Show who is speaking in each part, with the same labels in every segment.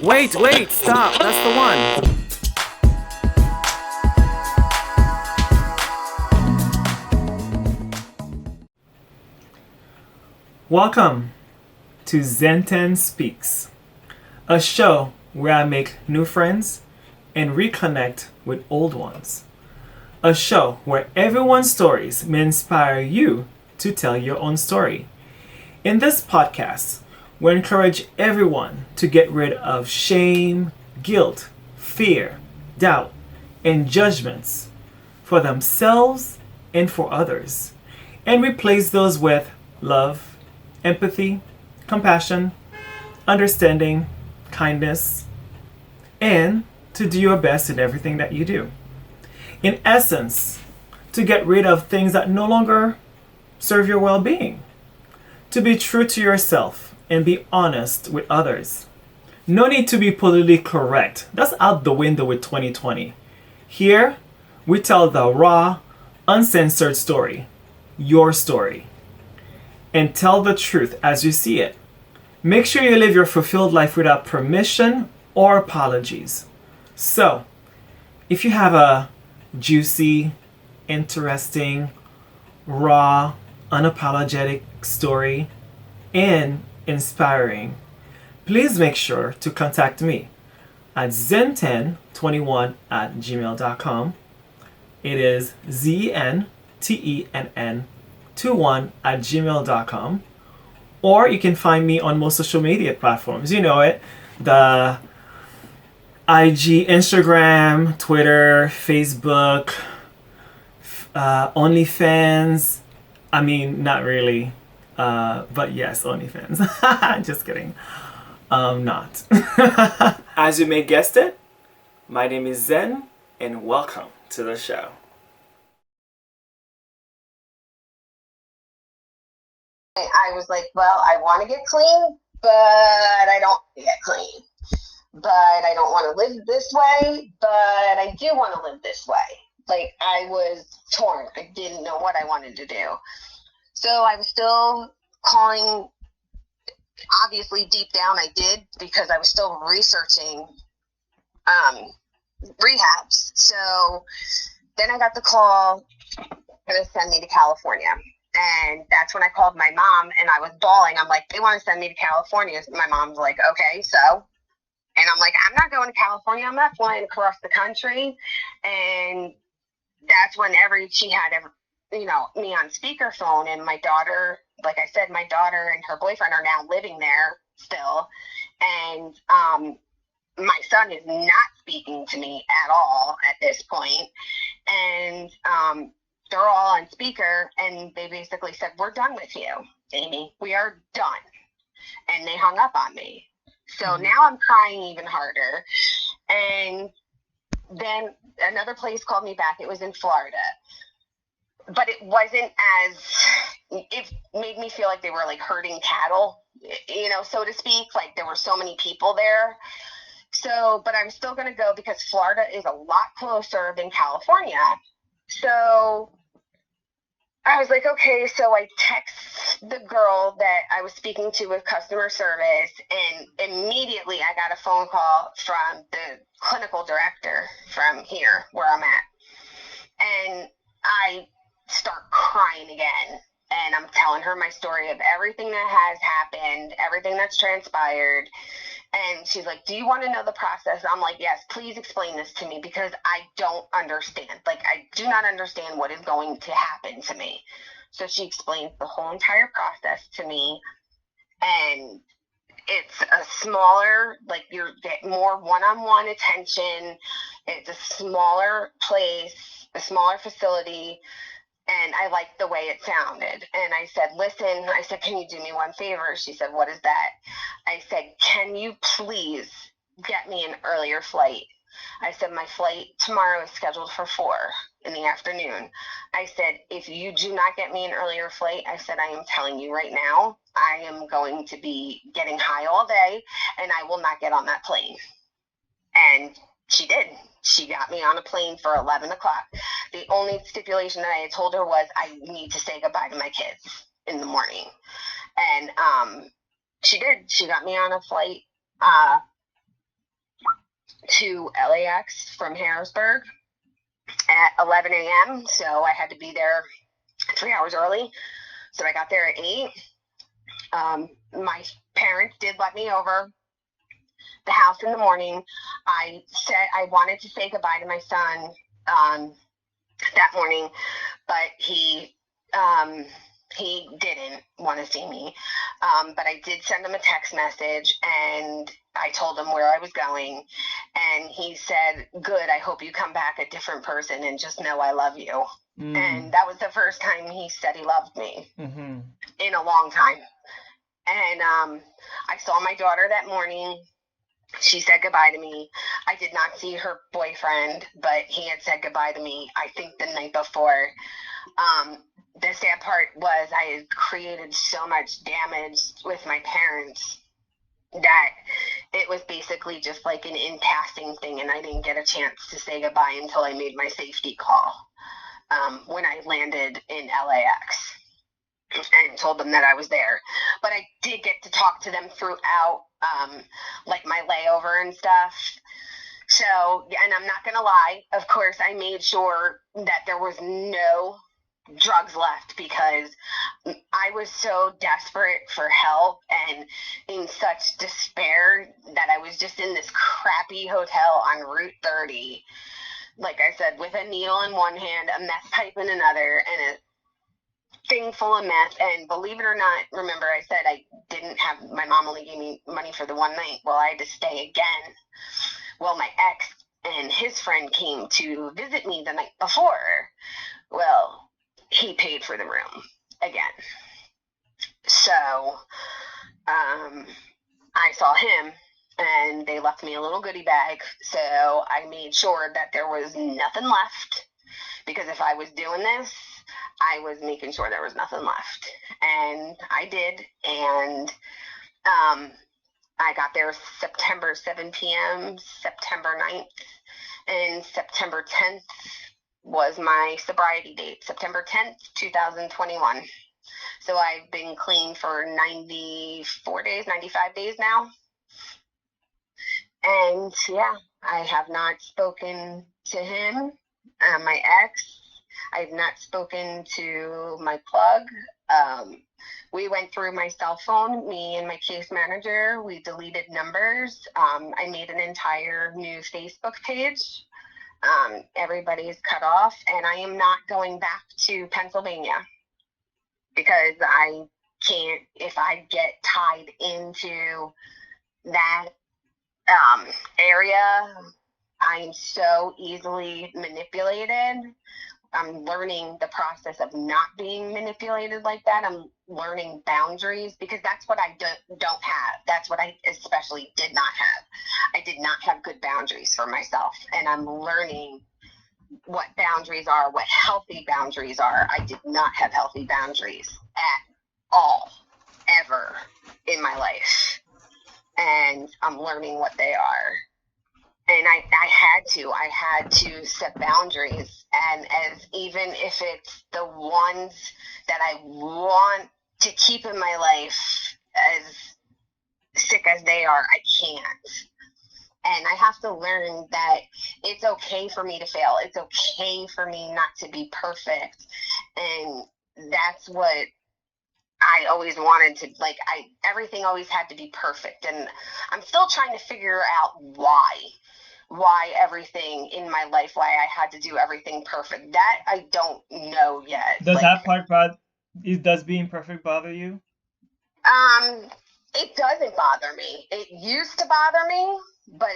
Speaker 1: Wait, stop. That's the one. Welcome to ZEN TENN Speaks, a show where I make new friends and reconnect with old ones. A show where everyone's stories may inspire you to tell your own story. In this podcast, we encourage everyone to get rid of shame, guilt, fear, doubt, and judgments for themselves and for others, and replace those with love, empathy, compassion, understanding, kindness, and to do your best in everything that you do. In essence, to get rid of things that no longer serve your well-being. To be true to yourself and be honest with others. No need to be politically correct. That's out the window with 2020. Here, we tell the raw, uncensored story, your story, and tell the truth as you see it. Make sure you live your fulfilled life without permission or apologies. So, if you have a juicy, interesting, raw, unapologetic story and inspiring, please make sure to contact me at zentenn21@gmail.com. It is ZENTENN21@gmail.com. Or you can find me on most social media platforms. You know it. The IG, Instagram, Twitter, Facebook, OnlyFans. I mean, not really. But yes, OnlyFans. Just kidding. Not. As you may guessed it, my name is Zen, and welcome to the show.
Speaker 2: I was like, well, I want to get clean, but I don't want to get clean. But I don't want to live this way, but I do want to live this way. Like, I was torn. I didn't know what I wanted to do. So I was still calling. Obviously, deep down, I did, because I was still researching rehabs. So then I got the call to send me to California. And that's when I called my mom, and I was bawling. I'm like, they want to send me to California. My mom's like, okay, so. And I'm like, I'm not going to California. I'm not flying across the country. And that's when she had me on speakerphone. And my daughter, like I said, my daughter and her boyfriend are now living there still. And my son is not speaking to me at all at this point. And they're all on speaker, and they basically said, we're done with you, Amy. We are done. And they hung up on me. So now I'm crying even harder. And then another place called me back. It was in Florida. But it made me feel like they were like herding cattle, so to speak. Like there were so many people there. So, but I'm still going to go because Florida is a lot closer than California. So I was like, okay, so I text the girl that I was speaking to with customer service, and immediately I got a phone call from the clinical director from here where I'm at. And I start crying again. And I'm telling her my story of everything that has happened, everything that's transpired. And she's like, do you want to know the process? I'm like, yes, please explain this to me, because I don't understand. Like, I do not understand what is going to happen to me. So she explains the whole entire process to me. And it's a smaller, like you get more one-on-one attention. It's a smaller place, a smaller facility. And I liked the way it sounded. And I said, listen, can you do me one favor? She said, what is that? I said, can you please get me an earlier flight? I said, my flight tomorrow is scheduled for 4 in the afternoon. I said, if you do not get me an earlier flight, I said, I am telling you right now, I am going to be getting high all day, and I will not get on that plane. And she did. She got me on a plane for 11 o'clock. The only stipulation that I had told her was I need to say goodbye to my kids in the morning. And she did. She got me on a flight to LAX from Harrisburg at 11 a.m. So I had to be there 3 hours early. So I got there at 8. My parents did let me over the house in the morning. I said I wanted to say goodbye to my son that morning, but he didn't want to see me. But I did send him a text message, and I told him where I was going, and he said, "Good, I hope you come back a different person, and just know I love you." And that was the first time he said he loved me in a long time. And I saw my daughter that morning. She said goodbye to me. I did not see her boyfriend, but he had said goodbye to me, I think, the night before. The sad part was I had created so much damage with my parents that it was basically just like an in-passing thing, and I didn't get a chance to say goodbye until I made my safety call when I landed in LAX and told them that I was there. But I did get to talk to them throughout, like my layover and stuff. So, and I'm not going to lie, of course, I made sure that there was no drugs left, because I was so desperate for help and in such despair that I was just in this crappy hotel on Route 30, like I said, with a needle in one hand, a meth pipe in another, and a thing full of meth. And believe it or not, remember I said I didn't have, my mom only gave me money for the one night. Well, I had to stay again. Well, my ex and his friend came to visit me the night before. Well, he paid for the room again. So I saw him, and they left me a little goodie bag. So I made sure that there was nothing left, because if I was doing this, I was making sure there was nothing left. And I did. And I got there September 7 p.m., September 9th, and September 10th was my sobriety date, September 10th, 2021. So I've been clean for 94 days, 95 days now. And yeah, I have not spoken to him, my ex. I've not spoken to my plug. We went through my cell phone, me and my case manager. We deleted numbers. I made an entire new Facebook page. Everybody's cut off, and I am not going back to Pennsylvania, because I can't, if I get tied into that area, I'm so easily manipulated. I'm learning the process of not being manipulated like that. I'm learning boundaries, because that's what I don't have. That's what I especially did not have. I did not have good boundaries for myself, and I'm learning what boundaries are, what healthy boundaries are. I did not have healthy boundaries at all, ever in my life, and I'm learning what they are. And I had to set boundaries, and as even if it's the ones that I want to keep in my life, as sick as they are, I can't. And I have to learn that it's okay for me to fail. It's okay for me not to be perfect. And that's what I always wanted to, like, everything always had to be perfect. And I'm still trying to figure out why everything in my life, why I had to do everything perfect. That I don't know yet.
Speaker 1: Does that part does being perfect bother you?
Speaker 2: It doesn't bother me. It used to bother me, but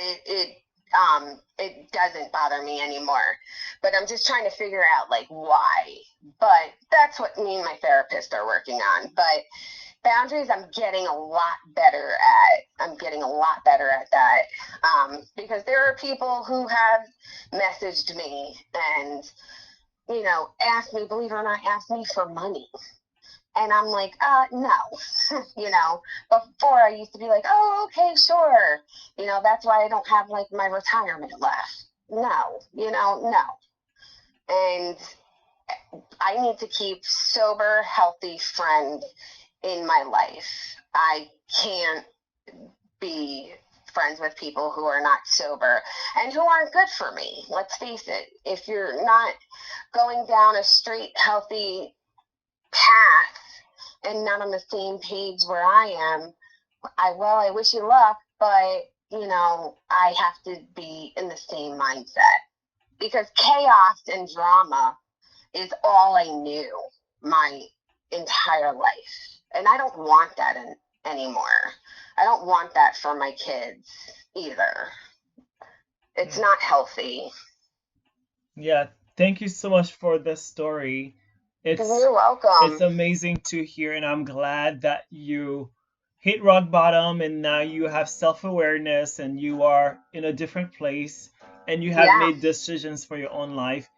Speaker 2: it doesn't bother me anymore. But I'm just trying to figure out, like, why. But that's what me and my therapist are working on. But boundaries, I'm getting a lot better at that, because there are people who have messaged me and, asked me, believe it or not, asked me for money. And I'm like, no, before I used to be like, oh, okay, sure. That's why I don't have, like, my retirement left. No, no. And I need to keep sober, healthy friends in my life. I can't be friends with people who are not sober and who aren't good for me. Let's face it. If you're not going down a straight, healthy path and not on the same page where I am, I wish you luck, but, you know, I have to be in the same mindset. Because chaos and drama is all I knew my entire life. And I don't want that anymore. I don't want that for my kids either. It's not healthy.
Speaker 1: Yeah, thank you so much for the story.
Speaker 2: You're welcome.
Speaker 1: It's amazing to hear, and I'm glad that you hit rock bottom and now you have self-awareness and you are in a different place and you have made decisions for your own life.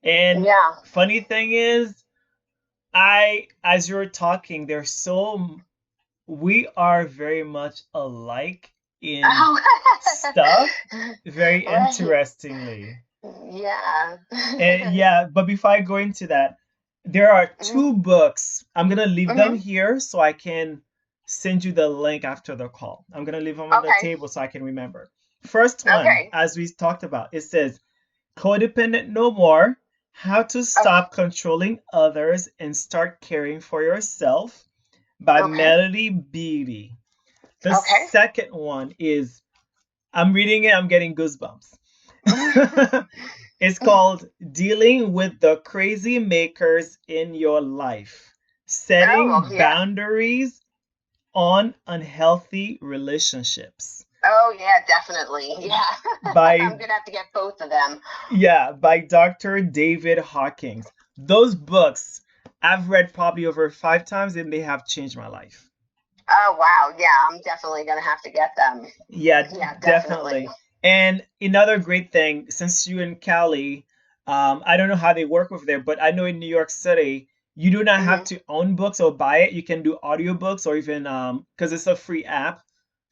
Speaker 1: And funny thing is, as you were talking, we are very much alike in stuff, very interestingly.
Speaker 2: Yeah.
Speaker 1: And but before I go into that, there are two books. I'm gonna leave them here so I can send you the link after the call. I'm gonna leave them on the table so I can remember. First one, as we talked about, it says Codependent No More: How to Stop Controlling Others and Start Caring for Yourself by Melody Beattie. The second one is, I'm reading it, I'm getting goosebumps. It's called Dealing with the Crazy Makers in Your Life: Setting Boundaries on Unhealthy Relationships.
Speaker 2: Oh, yeah, definitely. Yeah. I'm going to have to get both of them.
Speaker 1: Yeah, by Dr. David Hawkins. Those books I've read probably over 5 times and they have changed my life.
Speaker 2: Oh, wow. Yeah, I'm definitely going to have to get them.
Speaker 1: Yeah, definitely. And another great thing, since you and Cali, I don't know how they work over there, but I know in New York City, you do not have to own books or buy it. You can do audiobooks or even, because it's a free app.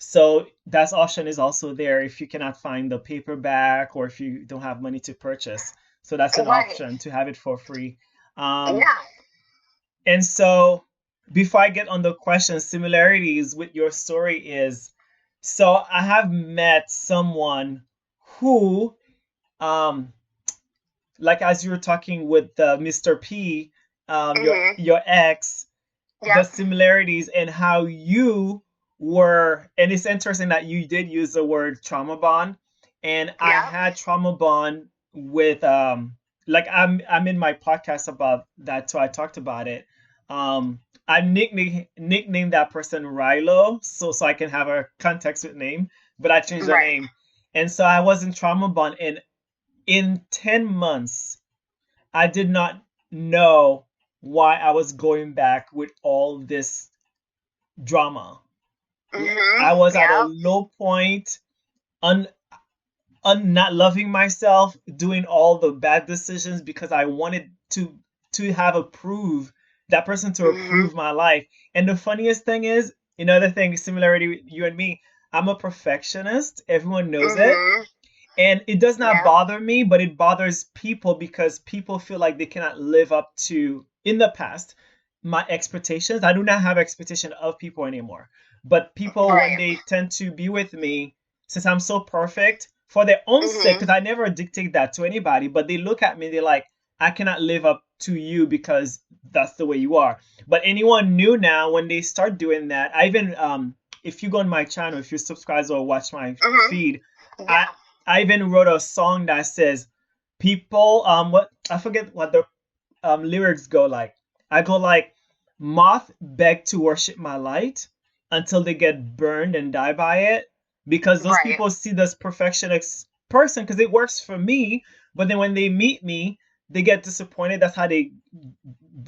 Speaker 1: So that option is also there if you cannot find the paperback or if you don't have money to purchase. So that's an option to have it for free. And so before I get on the question, similarities with your story is, so I have met someone who, like as you were talking with Mr. P, your ex, the similarities and how you were, and it's interesting that you did use the word trauma bond, and I had trauma bond with like I'm in my podcast about that too. I talked about it. I nicknamed that person Rilo, so I can have a context with name, but I changed the name. And so I was in trauma bond, and in 10 months, I did not know why I was going back with all this drama. I was at a low point, not loving myself, doing all the bad decisions because I wanted to have that person to approve my life. And the funniest thing is, another thing, similarity with you and me, I'm a perfectionist. Everyone knows it. And it does not bother me, but it bothers people because people feel like they cannot live up to, in the past, my expectations. I do not have expectation of people anymore. But people, when they tend to be with me, since I'm so perfect, for their own sake, because I never dictate that to anybody, but they look at me, they're like, I cannot live up to you because that's the way you are. But anyone new now, when they start doing that, I even, if you go on my channel, if you subscribe or watch my feed, I even wrote a song that says, people, I forget what the lyrics go like. I go like, moth beg to worship my light until they get burned and die by it. Because those people see this perfectionist person because it works for me. But then when they meet me, they get disappointed. That's how they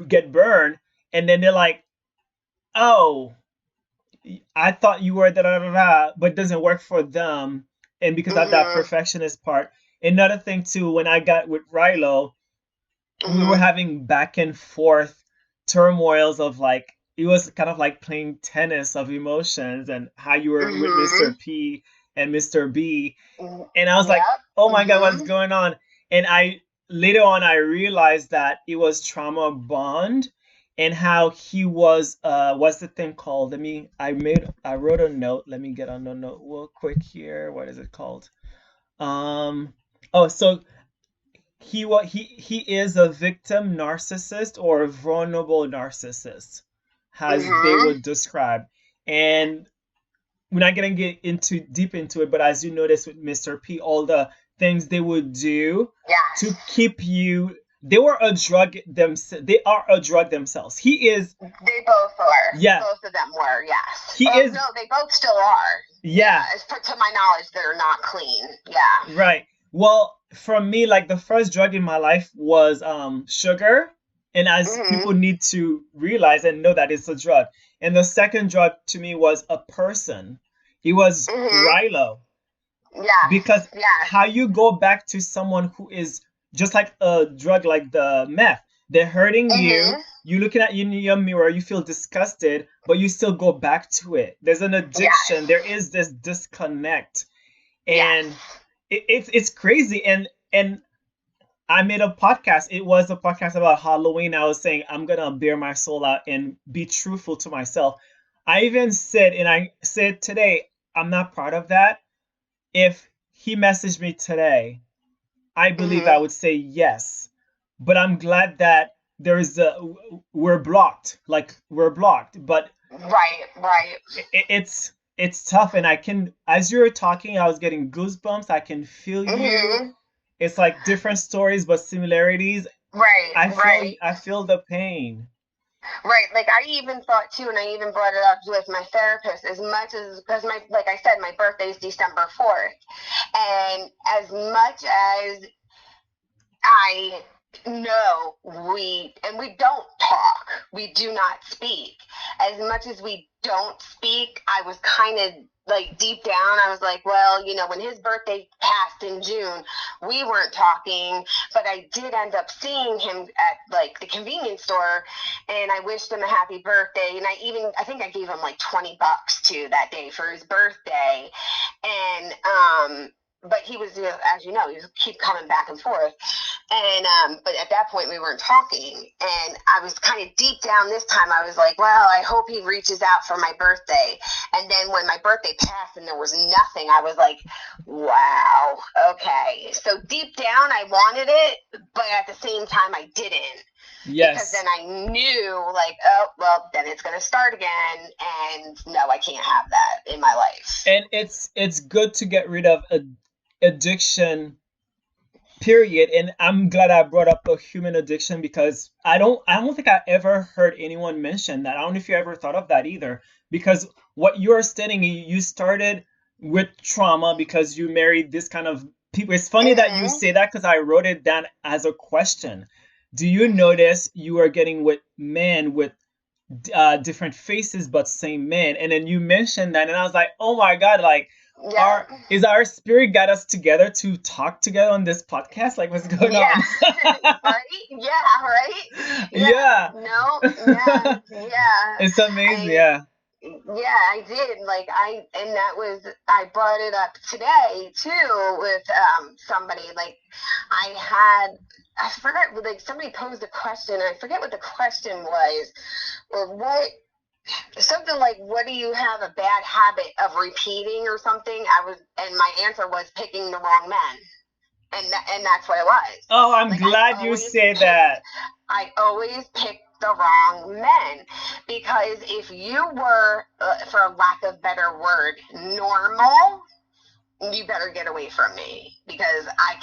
Speaker 1: get burned. And then they're like, oh, I thought you were da-da-da-da, but it doesn't work for them. And because of that perfectionist part. Another thing too, when I got with Rilo, we were having back and forth turmoils of like, it was kind of like playing tennis of emotions and how you were with Mr. P and Mr. B. And I was like, oh my God, what's going on? And later on, I realized that it was trauma bond. and how he was what's the thing called? I wrote a note. Let me get on the note real quick here. What is it called? So he is a victim narcissist or a vulnerable narcissist, as they
Speaker 2: Mm-hmm.
Speaker 1: would describe. And we're not gonna get into deep into it, but as you notice with Mr. P, all the things they would do to
Speaker 2: Yes.
Speaker 1: keep you. They were a drug themselves. They are a drug themselves. He is.
Speaker 2: They both are.
Speaker 1: Yeah.
Speaker 2: Both of them were, yes.
Speaker 1: He is.
Speaker 2: No, they both still are.
Speaker 1: Yeah.
Speaker 2: To my knowledge, they're not clean. Yeah.
Speaker 1: Right. Well, for me, like the first drug in my life was sugar. And as people
Speaker 2: Mm-hmm.
Speaker 1: need to realize and know that it's a drug. And the second drug to me was a person. It was
Speaker 2: Mm-hmm.
Speaker 1: Rilo.
Speaker 2: Yes.
Speaker 1: Because
Speaker 2: Yes.
Speaker 1: how you go back to someone who is just like a drug like the meth, they're hurting you,
Speaker 2: Mm-hmm.
Speaker 1: you looking at you in your mirror, you feel disgusted, but you still go back to it. There's an addiction.
Speaker 2: Yes.
Speaker 1: There is this disconnect. And
Speaker 2: Yes.
Speaker 1: it's crazy. And I made a podcast. It was a podcast about Halloween. I was saying I'm gonna bear my soul out and be truthful to myself. I even said, and I said today, I'm not proud of that. If he messaged me today, I believe I
Speaker 2: Mm-hmm.
Speaker 1: would say yes. But I'm glad that we're blocked. Like we're blocked. But
Speaker 2: Right. Right.
Speaker 1: it's tough, and I can, as you were talking, I was getting goosebumps. I can feel you.
Speaker 2: Mm-hmm.
Speaker 1: It's like different stories but similarities.
Speaker 2: Right. Right.
Speaker 1: I feel the pain.
Speaker 2: Right. Like I even thought too, and I even brought it up with my therapist as much as because like I said, my birthday is December 4th, and as much as I know we don't talk. We do not speak. As much as we don't speak, I was kind of like deep down, I was like, well, when his birthday passed in June, we weren't talking, but I did end up seeing him at like the convenience store, and I wished him a happy birthday, and I think I gave him like $20 too that day for his birthday, and but he was, as you know, he was keep coming back and forth. And but at that point we weren't talking, and I was kind of deep down this time. I was like, well, I hope he reaches out for my birthday. And then when my birthday passed and there was nothing, I was like, wow, okay. So deep down I wanted it, but at the same time I didn't. Because then
Speaker 1: Yes.
Speaker 2: I knew, like, oh, well, then it's going to start again. And no, I can't have that in my life.
Speaker 1: And it's good to get rid of addiction, period. And I'm glad I brought up a human addiction, because I don't think I ever heard anyone mention that. I don't know if you ever thought of that either, because what you're stating, you started with trauma because you married this kind of people. It's funny that you
Speaker 2: Mm-hmm.
Speaker 1: say that, because I wrote it down as a question. Do you notice you are getting with men with different faces but same men? And then you mentioned that, and I was like, oh my god, like
Speaker 2: Yeah.
Speaker 1: our spirit got us together to talk together on this podcast? Like, what's going
Speaker 2: Yeah.
Speaker 1: on?
Speaker 2: Right? Yeah, right?
Speaker 1: Yeah.
Speaker 2: No, yeah, yeah.
Speaker 1: It's amazing.
Speaker 2: I
Speaker 1: Yeah.
Speaker 2: Yeah, I did. I brought it up today too with somebody. Like I forgot, like somebody posed a question, and I forget what the question was, or something like, what do you have a bad habit of repeating or something? And my answer was picking the wrong men. And that's what it was.
Speaker 1: Oh, I'm
Speaker 2: Like
Speaker 1: glad you said that.
Speaker 2: I always pick the wrong men, because if you were, for lack of better word, normal, you better get away from me, because I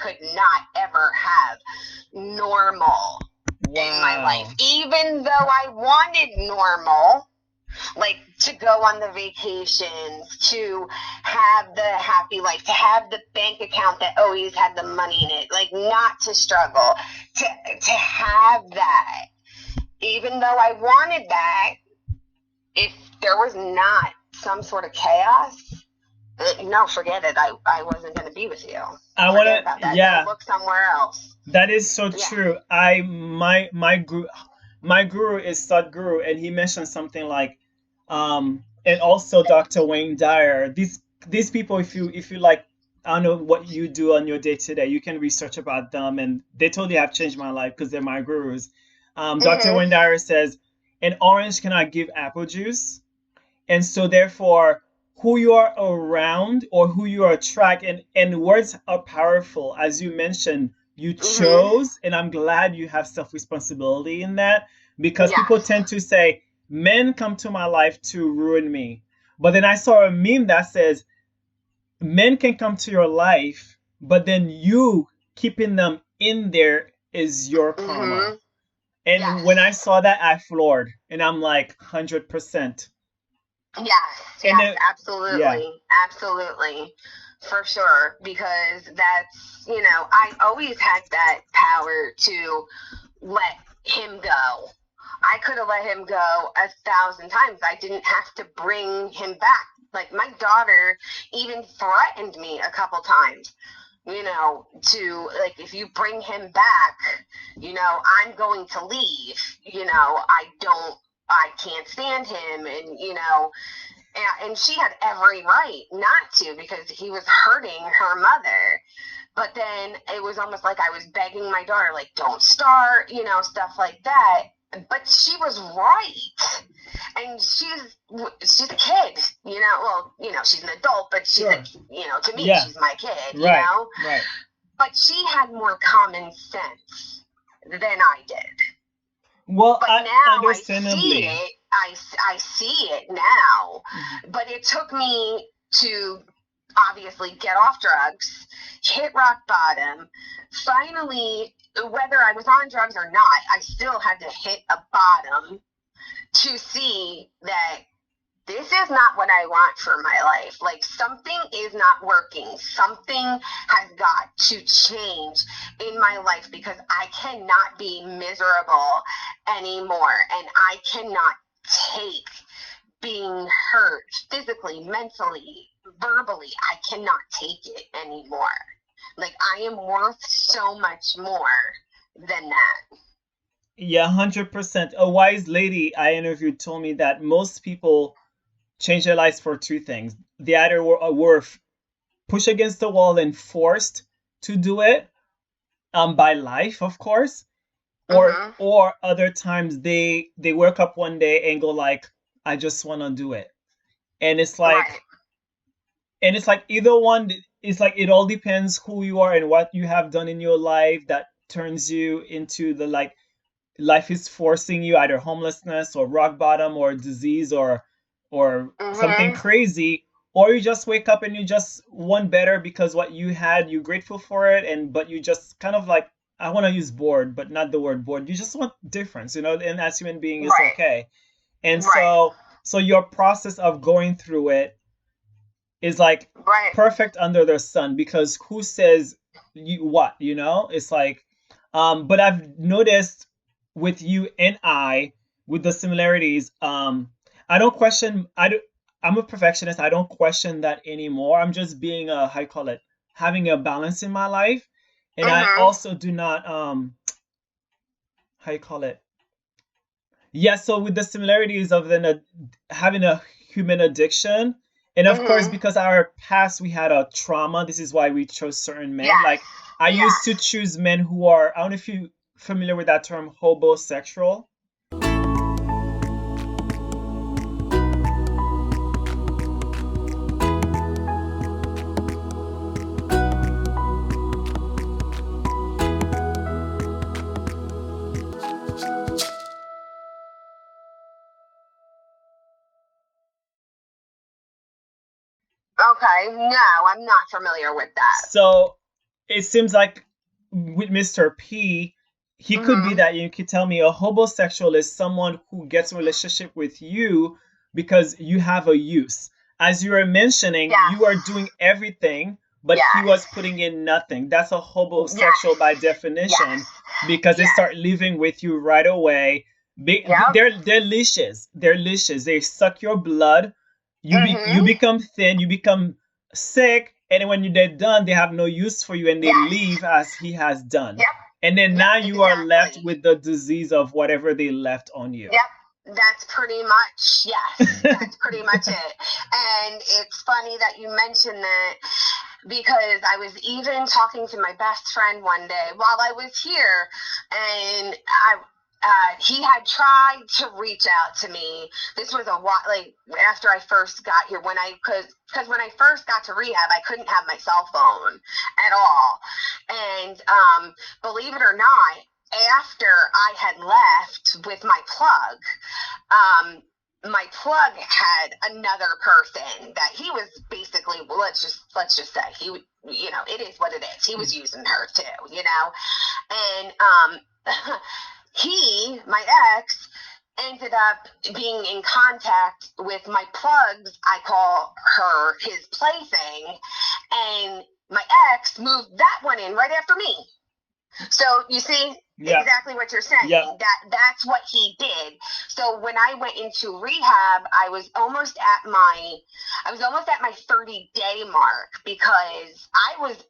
Speaker 2: could not ever have normal in my life,
Speaker 1: Wow.
Speaker 2: even though I wanted normal. Like to go on the vacations, to have the happy life, to have the bank account that always had the money in it, like not to struggle, to have that. Even though I wanted that, if there was not some sort of chaos, no, forget it. I wasn't going to be with you.
Speaker 1: I want
Speaker 2: Forget
Speaker 1: to,
Speaker 2: about that.
Speaker 1: yeah,
Speaker 2: Go look somewhere else.
Speaker 1: that is so
Speaker 2: Yeah.
Speaker 1: true. My guru is Sadhguru, and he mentioned something like, and also Dr. Wayne Dyer. These people, if you like, I don't know what you do on your day to day, you can research about them, and they totally have changed my life because they're my gurus. Dr. Wendara says, an orange cannot give apple juice. And so therefore, who you are around or who you attract, and words are powerful. As you mentioned, you chose, and I'm glad you have self-responsibility in that, because people tend to say, men come to my life to ruin me. But then I saw a meme that says, men can come to your life, but then you keeping them in there is your karma. And when I saw that, I floored, and I'm like, 100%.
Speaker 2: Yes, absolutely. Absolutely. For sure. Because that's, I always had that power to let him go. I could have let him go 1,000 times. I didn't have to bring him back. Like, my daughter even threatened me a couple times, to, like, if you bring him back, I'm going to leave. I can't stand him. And she had every right not to, because he was hurting her mother. But then it was almost like I was begging my daughter, like, don't start, stuff like that. But she was right. And she's a kid, she's an adult, but she's, to me, she's my kid, you know?
Speaker 1: Right.
Speaker 2: But she had more common sense than I did.
Speaker 1: Well,
Speaker 2: but now understandably, I see it now. But it took me to obviously get off drugs, hit rock bottom. Finally, whether I was on drugs or not, I still had to hit a bottom to see that this is not what I want for my life. Like, something is not working. Something has got to change in my life, because I cannot be miserable anymore. And I cannot take being hurt physically, mentally, verbally. I cannot take it anymore. Like, I am worth so much more than that.
Speaker 1: Yeah, 100%. A wise lady I interviewed told me that most people change their lives for two things. They either were pushed against the wall and forced to do it, by life, of course, or other times they wake up one day and go like, I just want to do it. And it's like, either one. It's like, it all depends who you are and what you have done in your life that turns you into the, like, life is forcing you, either homelessness or rock bottom or disease or something crazy, or you just wake up and you just want better because what you had, you're grateful for it, but you just kind of like, I want to use bored, but not the word bored. You just want difference, and as human being is okay. And so your process of going through it is like perfect under the sun, because who says you what, it's like, but I've noticed with you and I, with the similarities, I don't question. I'm a perfectionist. I don't question that anymore. I'm just being how you call it, having a balance in my life, and I also do not how you call it. Yeah. So with the similarities of then having a human addiction, and of course, because our past we had a trauma. This is why we chose certain men. Like, I used to choose men who are, I don't know if you're familiar with that term, homosexual.
Speaker 2: Okay, no, I'm not familiar with that.
Speaker 1: So it seems like with Mr. P, he could be that. You could tell me a homosexual is someone who gets a relationship with you because you have a use. As you were mentioning, you are doing everything, but he was putting in nothing. That's a homosexual by definition, because they start living with you right away. They're leashes. They're leashes. They suck your blood. You become thin. You become sick. And when they're done, they have no use for you, and they leave as he has done. And then now you are left with the disease of whatever they left on you.
Speaker 2: That's pretty much, that's pretty much it. And it's funny that you mentioned that, because I was even talking to my best friend one day while I was here, and he had tried to reach out to me. This was a while, like after I first got here, because when I first got to rehab, I couldn't have my cell phone at all. And believe it or not, after I had left with my plug had another person that he was basically, let's just say he, it is what it is. He was using her too, and my ex, ended up being in contact with my plug's, I call her his plaything, and my ex moved that one in right after me. So you see exactly what you're saying. That's what he did. So when I went into rehab, I was almost at my 30-day mark, because I was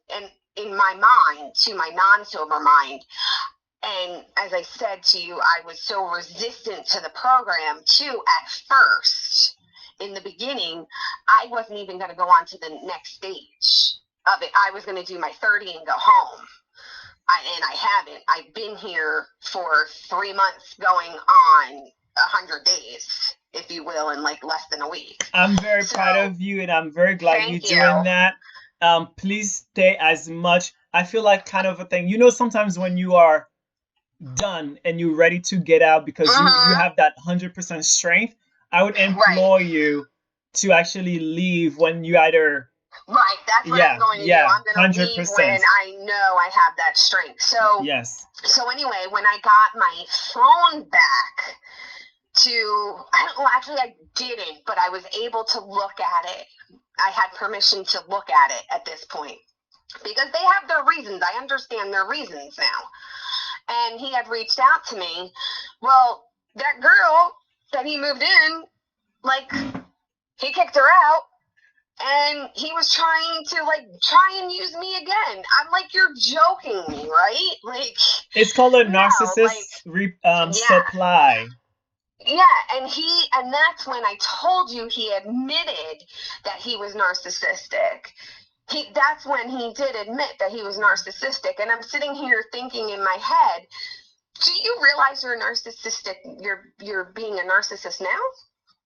Speaker 2: in my mind, to my non-sober mind. And as I said to you, I was so resistant to the program too at first. In the beginning, I wasn't even going to go on to the next stage of it. I was going to do my 30 and go home. And I haven't. I've been here for 3 months going on 100 days, if you will, in like less than a week.
Speaker 1: I'm very proud of you, and I'm very glad you're doing that. Please stay as much. I feel like kind of a thing. Sometimes when you are done and you're ready to get out because you have that 100% strength, I would implore you to actually leave when you either...
Speaker 2: Right, that's what I'm going to do. I'm going to leave when I know I have that strength. So, So anyway, when I got my phone back I didn't, but I was able to look at it. I had permission to look at it at this point, because they have their reasons. I understand their reasons now. And he had reached out to me. Well, that girl that he moved in, like, he kicked her out. And he was trying to use me again. I'm like, you're joking me, right? Like,
Speaker 1: it's called a narcissist supply.
Speaker 2: Yeah, and that's when I told you he admitted that he was narcissistic. That's when he did admit that he was narcissistic. And I'm sitting here thinking in my head, do you realize you're narcissistic? You're being a narcissist now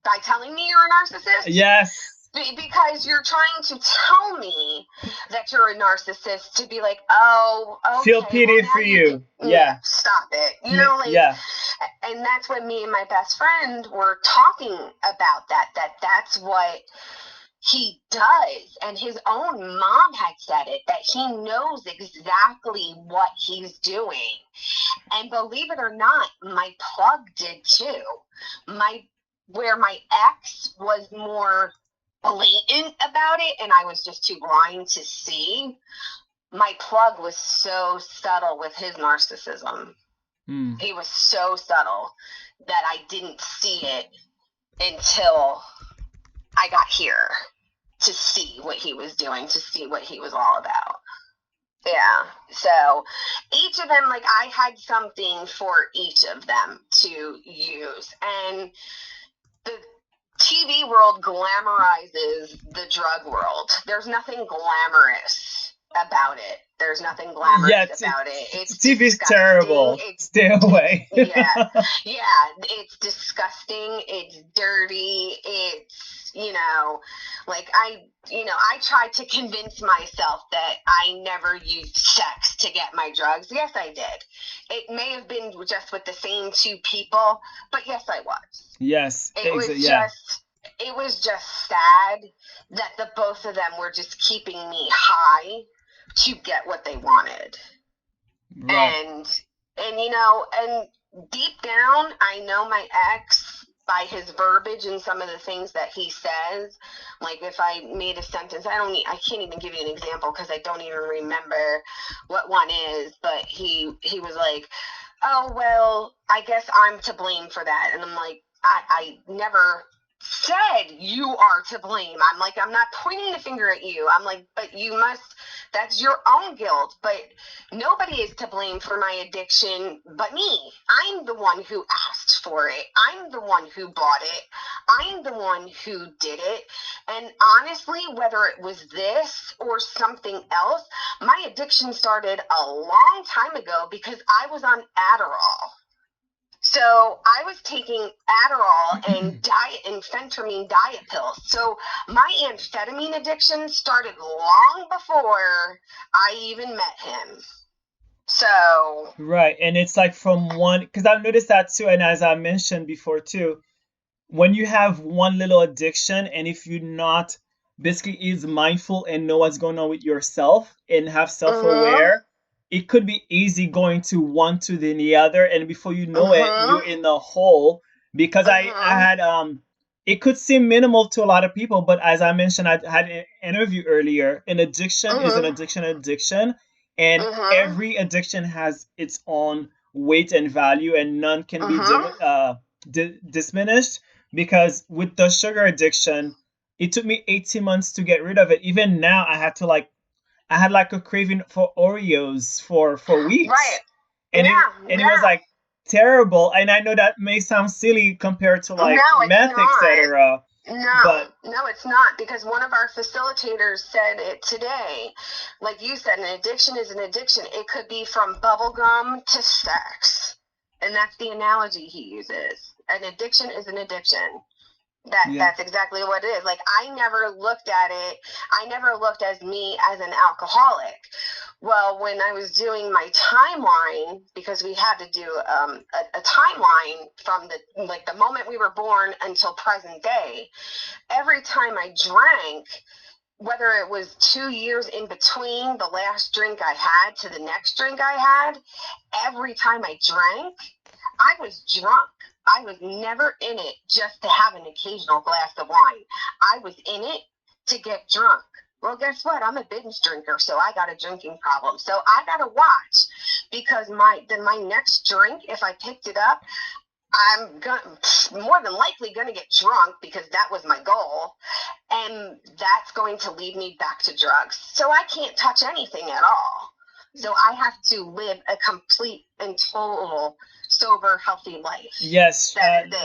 Speaker 2: by telling me you're a narcissist?
Speaker 1: Yes.
Speaker 2: Because you're trying to tell me that you're a narcissist to be like, oh, okay.
Speaker 1: Feel pity for you. Yeah.
Speaker 2: Stop it. And that's when me and my best friend were talking about that's what he does. And his own mom had said it, that he knows exactly what he's doing. And believe it or not, my plug did too. Where my ex was more blatant about it and I was just too blind to see, my plug was so subtle with his narcissism. He was so subtle that I didn't see it until I got here to see what he was doing, to see what he was all about. Yeah. So each of them, I had something for each of them to use. And the TV world glamorizes the drug world. There's nothing glamorous about it. There's nothing glamorous about it. It's
Speaker 1: TV's terrible. Stay away.
Speaker 2: Yeah. It's disgusting. It's dirty. It's, I tried to convince myself that I never used sex to get my drugs. Yes, I did. It may have been just with the same two people, but yes, I was.
Speaker 1: Yes.
Speaker 2: It was just sad that the both of them were just keeping me high to get what they wanted. Right. And deep down, I know my ex by his verbiage and some of the things that he says. Like if I made a sentence, I can't even give you an example because I don't even remember what one is, but he was like, oh, well, I guess I'm to blame for that. And I'm like, I never said you are to blame. I'm like, I'm not pointing the finger at you. I'm like, but that's your own guilt. But nobody is to blame for my addiction but me. I'm the one who asked for it. I'm the one who bought it. I'm the one who did it. And honestly, whether it was this or something else, my addiction started a long time ago because I was on Adderall. So I was taking Adderall and phentermine diet pills. So my amphetamine addiction started long before I even met him. So
Speaker 1: Right. And it's like from one, because I've noticed that too. And as I mentioned before too, when you have one little addiction, and if you're not basically is mindful and know what's going on with yourself and have self-aware, it could be easy going to one to the other, and before you know it, you're in the hole. Because I had it could seem minimal to a lot of people, but as I mentioned, I had an interview earlier. An addiction is an addiction, and every addiction has its own weight and value, and none can be diminished. Because with the sugar addiction, it took me 18 months to get rid of it. Even now, I had like a craving for Oreos for weeks.
Speaker 2: Right.
Speaker 1: And it was like terrible. And I know that may sound silly compared to like meth, etc.
Speaker 2: No, it's not, because one of our facilitators said it today. Like you said, an addiction is an addiction. It could be from bubble gum to sex. And that's the analogy he uses. An addiction is an addiction. That's exactly what it is. Like, I never looked at it. I never looked at me as an alcoholic. Well, when I was doing my timeline, because we had to do a timeline from the moment we were born until present day, every time I drank, whether it was 2 years in between the last drink I had to the next drink I had, every time I drank, I was drunk. I was never in it just to have an occasional glass of wine. I was in it to get drunk. Well, guess what? I'm a binge drinker, so I got a drinking problem. So I got to watch, because my next drink, if I picked it up, I'm more than likely going to get drunk, because that was my goal. And that's going to lead me back to drugs. So I can't touch anything at all. So I have to live a complete and total sober, healthy life.
Speaker 1: Yes,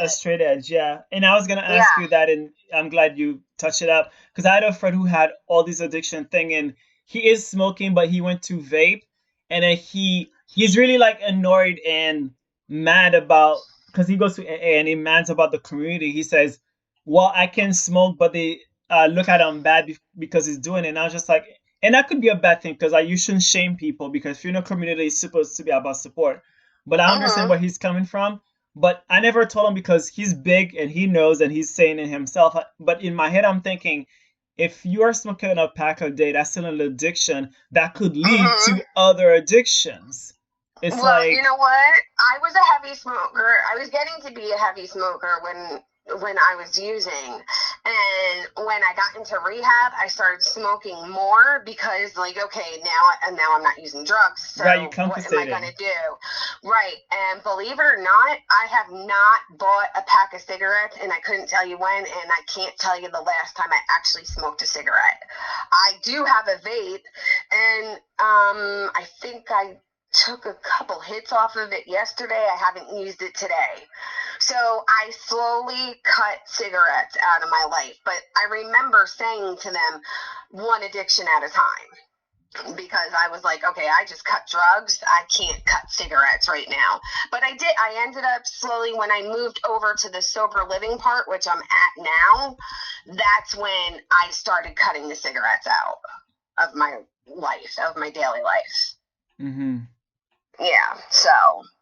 Speaker 1: a straight edge, yeah. And I was gonna ask you that, and I'm glad you touched it up, because I had a friend who had all this addiction thing, and he is smoking, but he went to vape, and then he's really like annoyed and mad about, because he goes to AA and he mad about the community. He says, "Well, I can smoke, but they look at him bad because he's doing it." And I was just like, and that could be a bad thing, because you shouldn't shame people, because if you're in a community, it's supposed to be about support. But I understand where he's coming from. But I never told him, because he's big and he knows and he's saying it himself. But in my head, I'm thinking, if you are smoking a pack a day, that's still an addiction that could lead to other addictions. It's like,
Speaker 2: you know what? I was a heavy smoker. I was getting to be a heavy smoker when I was using, and when I got into rehab, I started smoking more, because okay, now I'm not using drugs, so
Speaker 1: right,
Speaker 2: what am I going to do? Right. And believe it or not, I have not bought a pack of cigarettes, and I couldn't tell you when, and I can't tell you the last time I actually smoked a cigarette. I do have a vape, and I think I took a couple hits off of it yesterday. I haven't used it today. So I slowly cut cigarettes out of my life. But I remember saying to them, one addiction at a time. Because I was like, okay, I just cut drugs. I can't cut cigarettes right now. But I did. I ended up slowly, when I moved over to the sober living part, which I'm at now, that's when I started cutting the cigarettes out of my life, of my daily life.
Speaker 1: Mm-hmm.
Speaker 2: Yeah, so,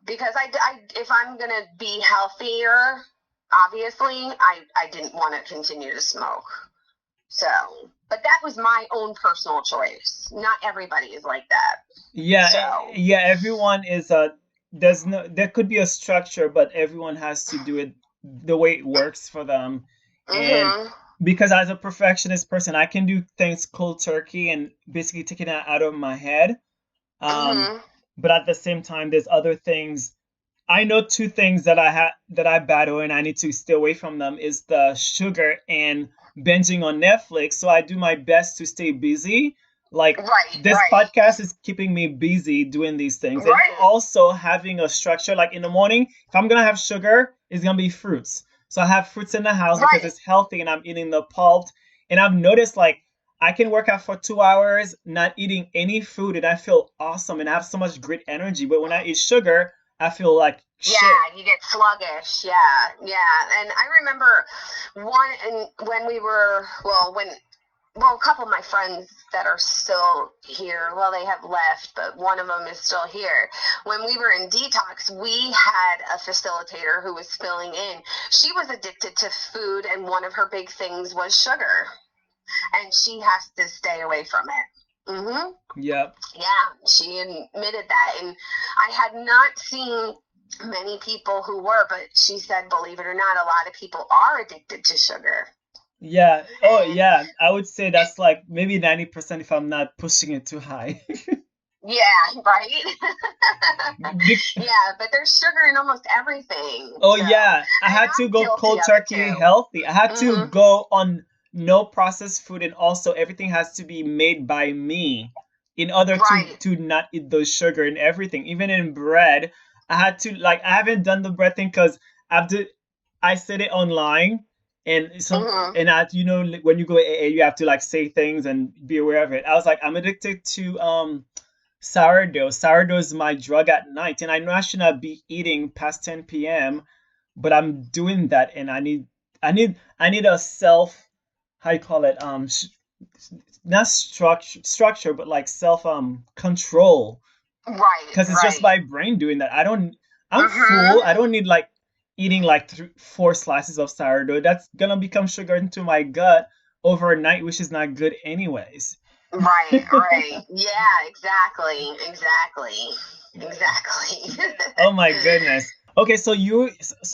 Speaker 2: because I if I'm going to be healthier, obviously, I didn't want to continue to smoke. So, but that was my own personal choice. Not everybody is like that.
Speaker 1: Yeah, so. Yeah, everyone is there could be a structure, but everyone has to do it the way it works for them. And because as a perfectionist person, I can do things cold turkey and basically taking it out of my head. But at the same time, there's other things. I know two things that I battle and I need to stay away from them is the sugar and binging on Netflix. So I do my best to stay busy. Like this podcast is keeping me busy doing these things. And also having a structure, like in the morning, if I'm going to have sugar, it's going to be fruits. So I have fruits in the house because it's healthy and I'm eating the pulp. And I've noticed I can work out for 2 hours, not eating any food, and I feel awesome and I have so much great energy. But when I eat sugar,
Speaker 3: I feel like shit.
Speaker 2: Yeah, you get sluggish. Yeah, yeah. And I remember when we were, a couple of my friends that are still here, well, they have left, but one of them is still here. When we were in detox, we had a facilitator who was filling in. She was addicted to food, and one of her big things was sugar, and she has to stay away from it. Mm-hmm.
Speaker 3: Yep.
Speaker 2: Yeah, she admitted that. And I had not seen many people who were, but she said, believe it or not, a lot of people are addicted to sugar.
Speaker 3: Yeah. Oh, yeah. I would say that's like maybe 90% if I'm not pushing it too high.
Speaker 2: Yeah, right? Yeah, but there's sugar in almost everything.
Speaker 3: Oh,
Speaker 2: so.
Speaker 3: yeah. I had to go cold turkey healthy. I had to go on no processed food, and also everything has to be made by me in order to not eat those sugar and everything. Even in bread, I had to, like, I haven't done the bread thing because I said it online, and and when you go AA, you have to like say things and be aware of it. I was like, I'm addicted to sourdough. Sourdough is my drug at night, and I know I should not be eating past 10 p.m., but I'm doing that, and I need a self, how you call it, not structure, but like self control.
Speaker 2: Right.
Speaker 3: Because it's just my brain doing that. I'm full. I don't need like eating like 4 slices of sourdough. That's gonna become sugar into my gut overnight, which is not good anyways.
Speaker 2: Right. Yeah, exactly.
Speaker 3: Oh my goodness. Okay, so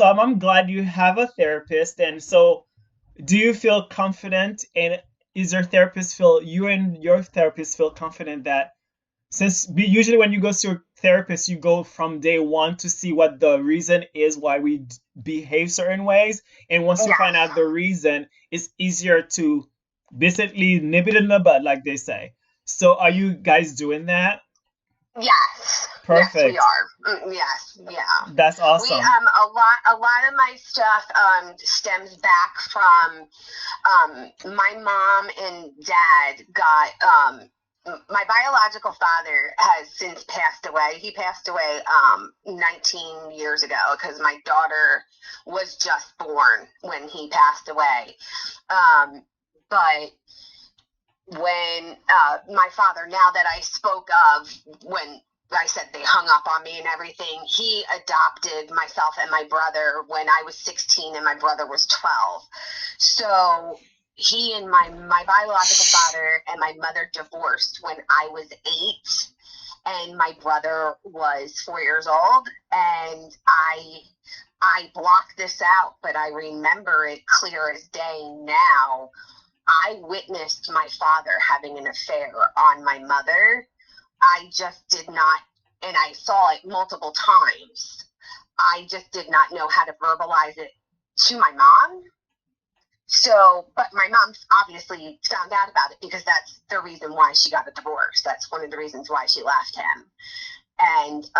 Speaker 3: I'm glad you have a therapist, and so do you feel confident, and is your therapist feel you and your therapist feel confident that, since usually when you go to your therapist, you go from day one to see what the reason is why we behave certain ways, and once you find out the reason, it's easier to basically nip it in the bud, like they say. So are you guys doing that?
Speaker 2: Yes.
Speaker 3: Perfect.
Speaker 2: Yes, we are. Yes, yeah.
Speaker 3: That's awesome.
Speaker 2: We a lot of my stuff stems back from my mom and dad got my biological father has since passed away. He passed away 19 years ago because my daughter was just born when he passed away. But when my father, now that I spoke of when I said they hung up on me and everything, he adopted myself and my brother when I was 16 and my brother was 12. So he and my biological father and my mother divorced when I was 8 and my brother was 4 years old, and I blocked this out, but I remember it clear as day now. I witnessed my father having an affair on my mother. I just did not, and I saw it multiple times. I just did not know how to verbalize it to my mom. So, but my mom obviously found out about it because that's the reason why she got a divorce. That's one of the reasons why she left him. And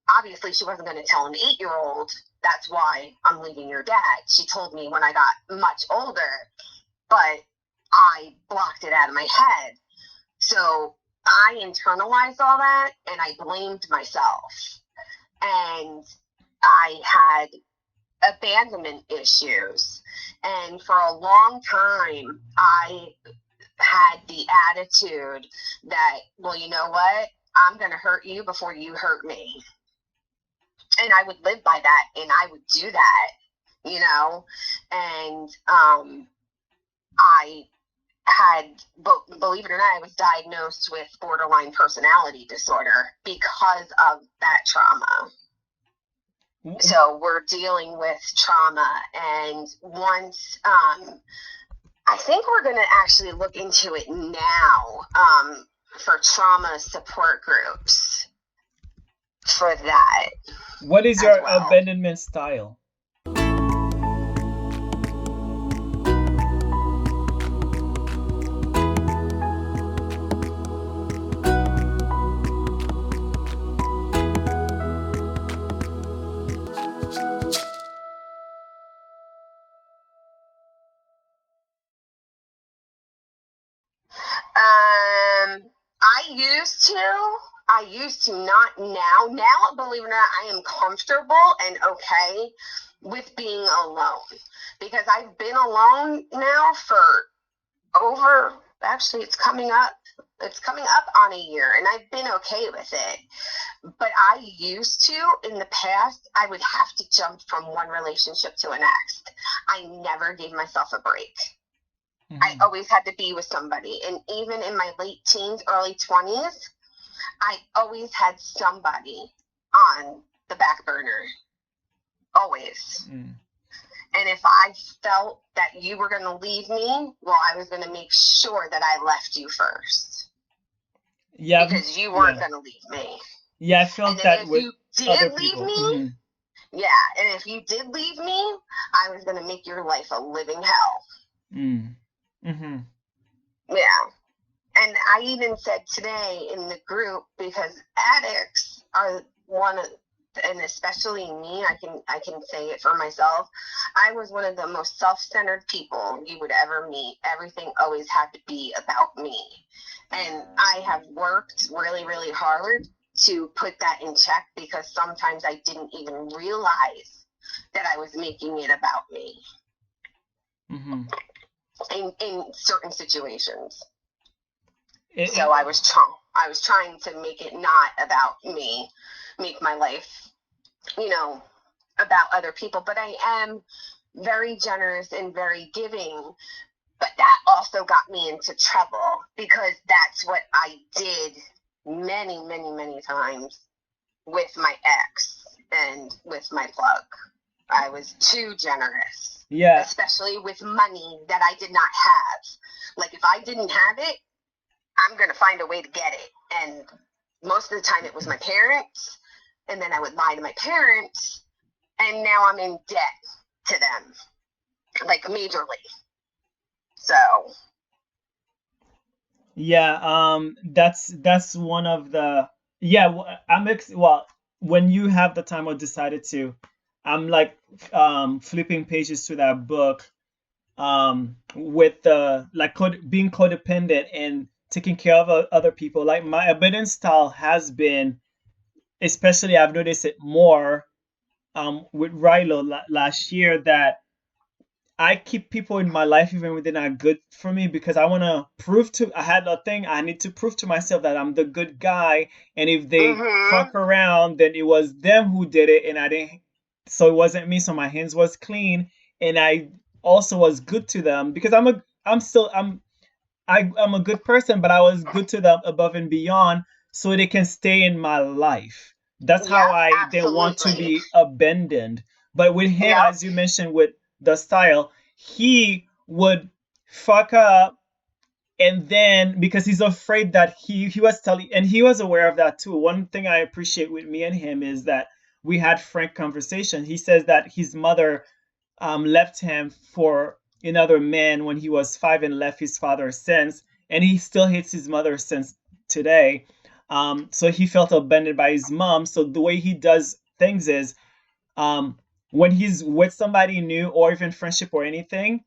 Speaker 2: obviously she wasn't going to tell an 8-year-old, that's why I'm leaving your dad. She told me when I got much older, but I blocked it out of my head. So I internalized all that and I blamed myself. And I had abandonment issues. And for a long time, I had the attitude that, well, you know what? I'm going to hurt you before you hurt me. And I would live by that, and I would do that, and I had, believe it or not, I was diagnosed with borderline personality disorder because of that trauma. So we're dealing with trauma, and once, I think we're going to actually look into it now, for trauma support groups for that.
Speaker 3: What is your abandonment style?
Speaker 2: I I used to not now. Now, believe it or not, I am comfortable and okay with being alone, because I've been alone now for over, actually it's coming up on a year, and I've been okay with it. But I used to, in the past, I would have to jump from one relationship to the next. I never gave myself a break. Mm-hmm. I always had to be with somebody. And even in my late teens, early 20s, I always had somebody on the back burner. Always. Mm. And if I felt that you were going to leave me, well, I was going to make sure that I left you first. Yeah. Because you weren't going to leave me.
Speaker 3: Yeah, I felt that with other people.
Speaker 2: If you did leave me, mm-hmm. Yeah, and if you did leave me, I was going to make your life a living hell. Mm. Mm-hmm. Yeah. And I even said today in the group, because addicts are one of, and especially me, I can say it for myself, I was one of the most self-centered people you would ever meet. Everything always had to be about me. And I have worked really, really hard to put that in check, because sometimes I didn't even realize that I was making it about me. Mm-hmm. In certain situations. So I was trying to make it not about me, make my life, about other people. But I am very generous and very giving. But that also got me into trouble, because that's what I did many, many, many times with my ex and with my plug. I was too generous. Yeah. Especially with money that I did not have. Like, if I didn't have it, I'm going to find a way to get it. And most of the time it was my parents. And then I would lie to my parents. And now I'm in debt to them. Like, majorly. So.
Speaker 3: Yeah, that's one of the, when you have the time or decided to, I'm like flipping pages to that book with the being codependent and taking care of other people. Like, my abundance style has been, especially I've noticed it more with Rilo last year, that I keep people in my life even when they're not good for me, because I want to I had a thing, I need to prove to myself that I'm the good guy. And if they fuck around, then it was them who did it, and I didn't. So it wasn't me. So my hands was clean, and I also was good to them, because I'm a good person, but I was good to them above and beyond, so they can stay in my life. That's how I didn't want to be abandoned. But with him, as you mentioned, with the style, he would fuck up, and then because he's afraid that he was telling, and he was aware of that too. One thing I appreciate with me and him is that we had frank conversation. He says that his mother left him for another man when he was 5 and left his father since, and he still hates his mother since today. So he felt abandoned by his mom. So the way he does things is, when he's with somebody new, or even friendship or anything,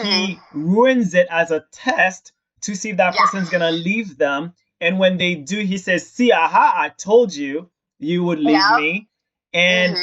Speaker 3: he ruins it as a test to see if that person's gonna leave them. And when they do, he says, "See, aha, I told you you would leave me." And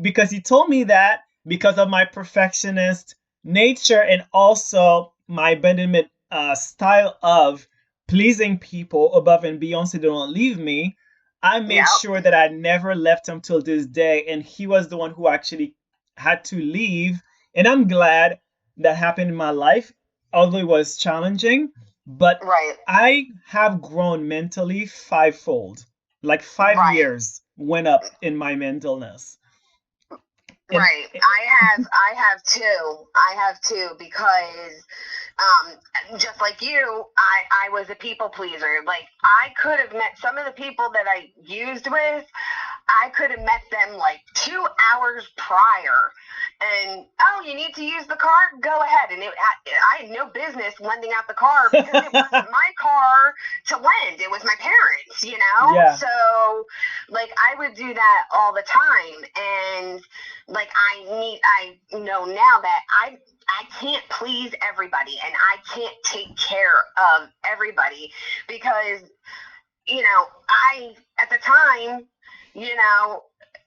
Speaker 3: because he told me that, because of my perfectionist nature and also my abandonment style of pleasing people above and beyond so they don't leave me, I made sure that I never left him till this day. And he was the one who actually had to leave. And I'm glad that happened in my life, although it was challenging. But I have grown mentally fivefold. Like 5 years went up in my mentalness.
Speaker 2: Right. I have too, because just like you, I was a people pleaser. Like, I could have met some of the people that I used with, I could have met them like 2 hours prior. And, oh, you need to use the car? Go ahead. And I had no business lending out the car, because it wasn't my car to lend. It was my parents, Yeah. So, like, I would do that all the time. And, like, I know now that I can't please everybody, and I can't take care of everybody, because at the time,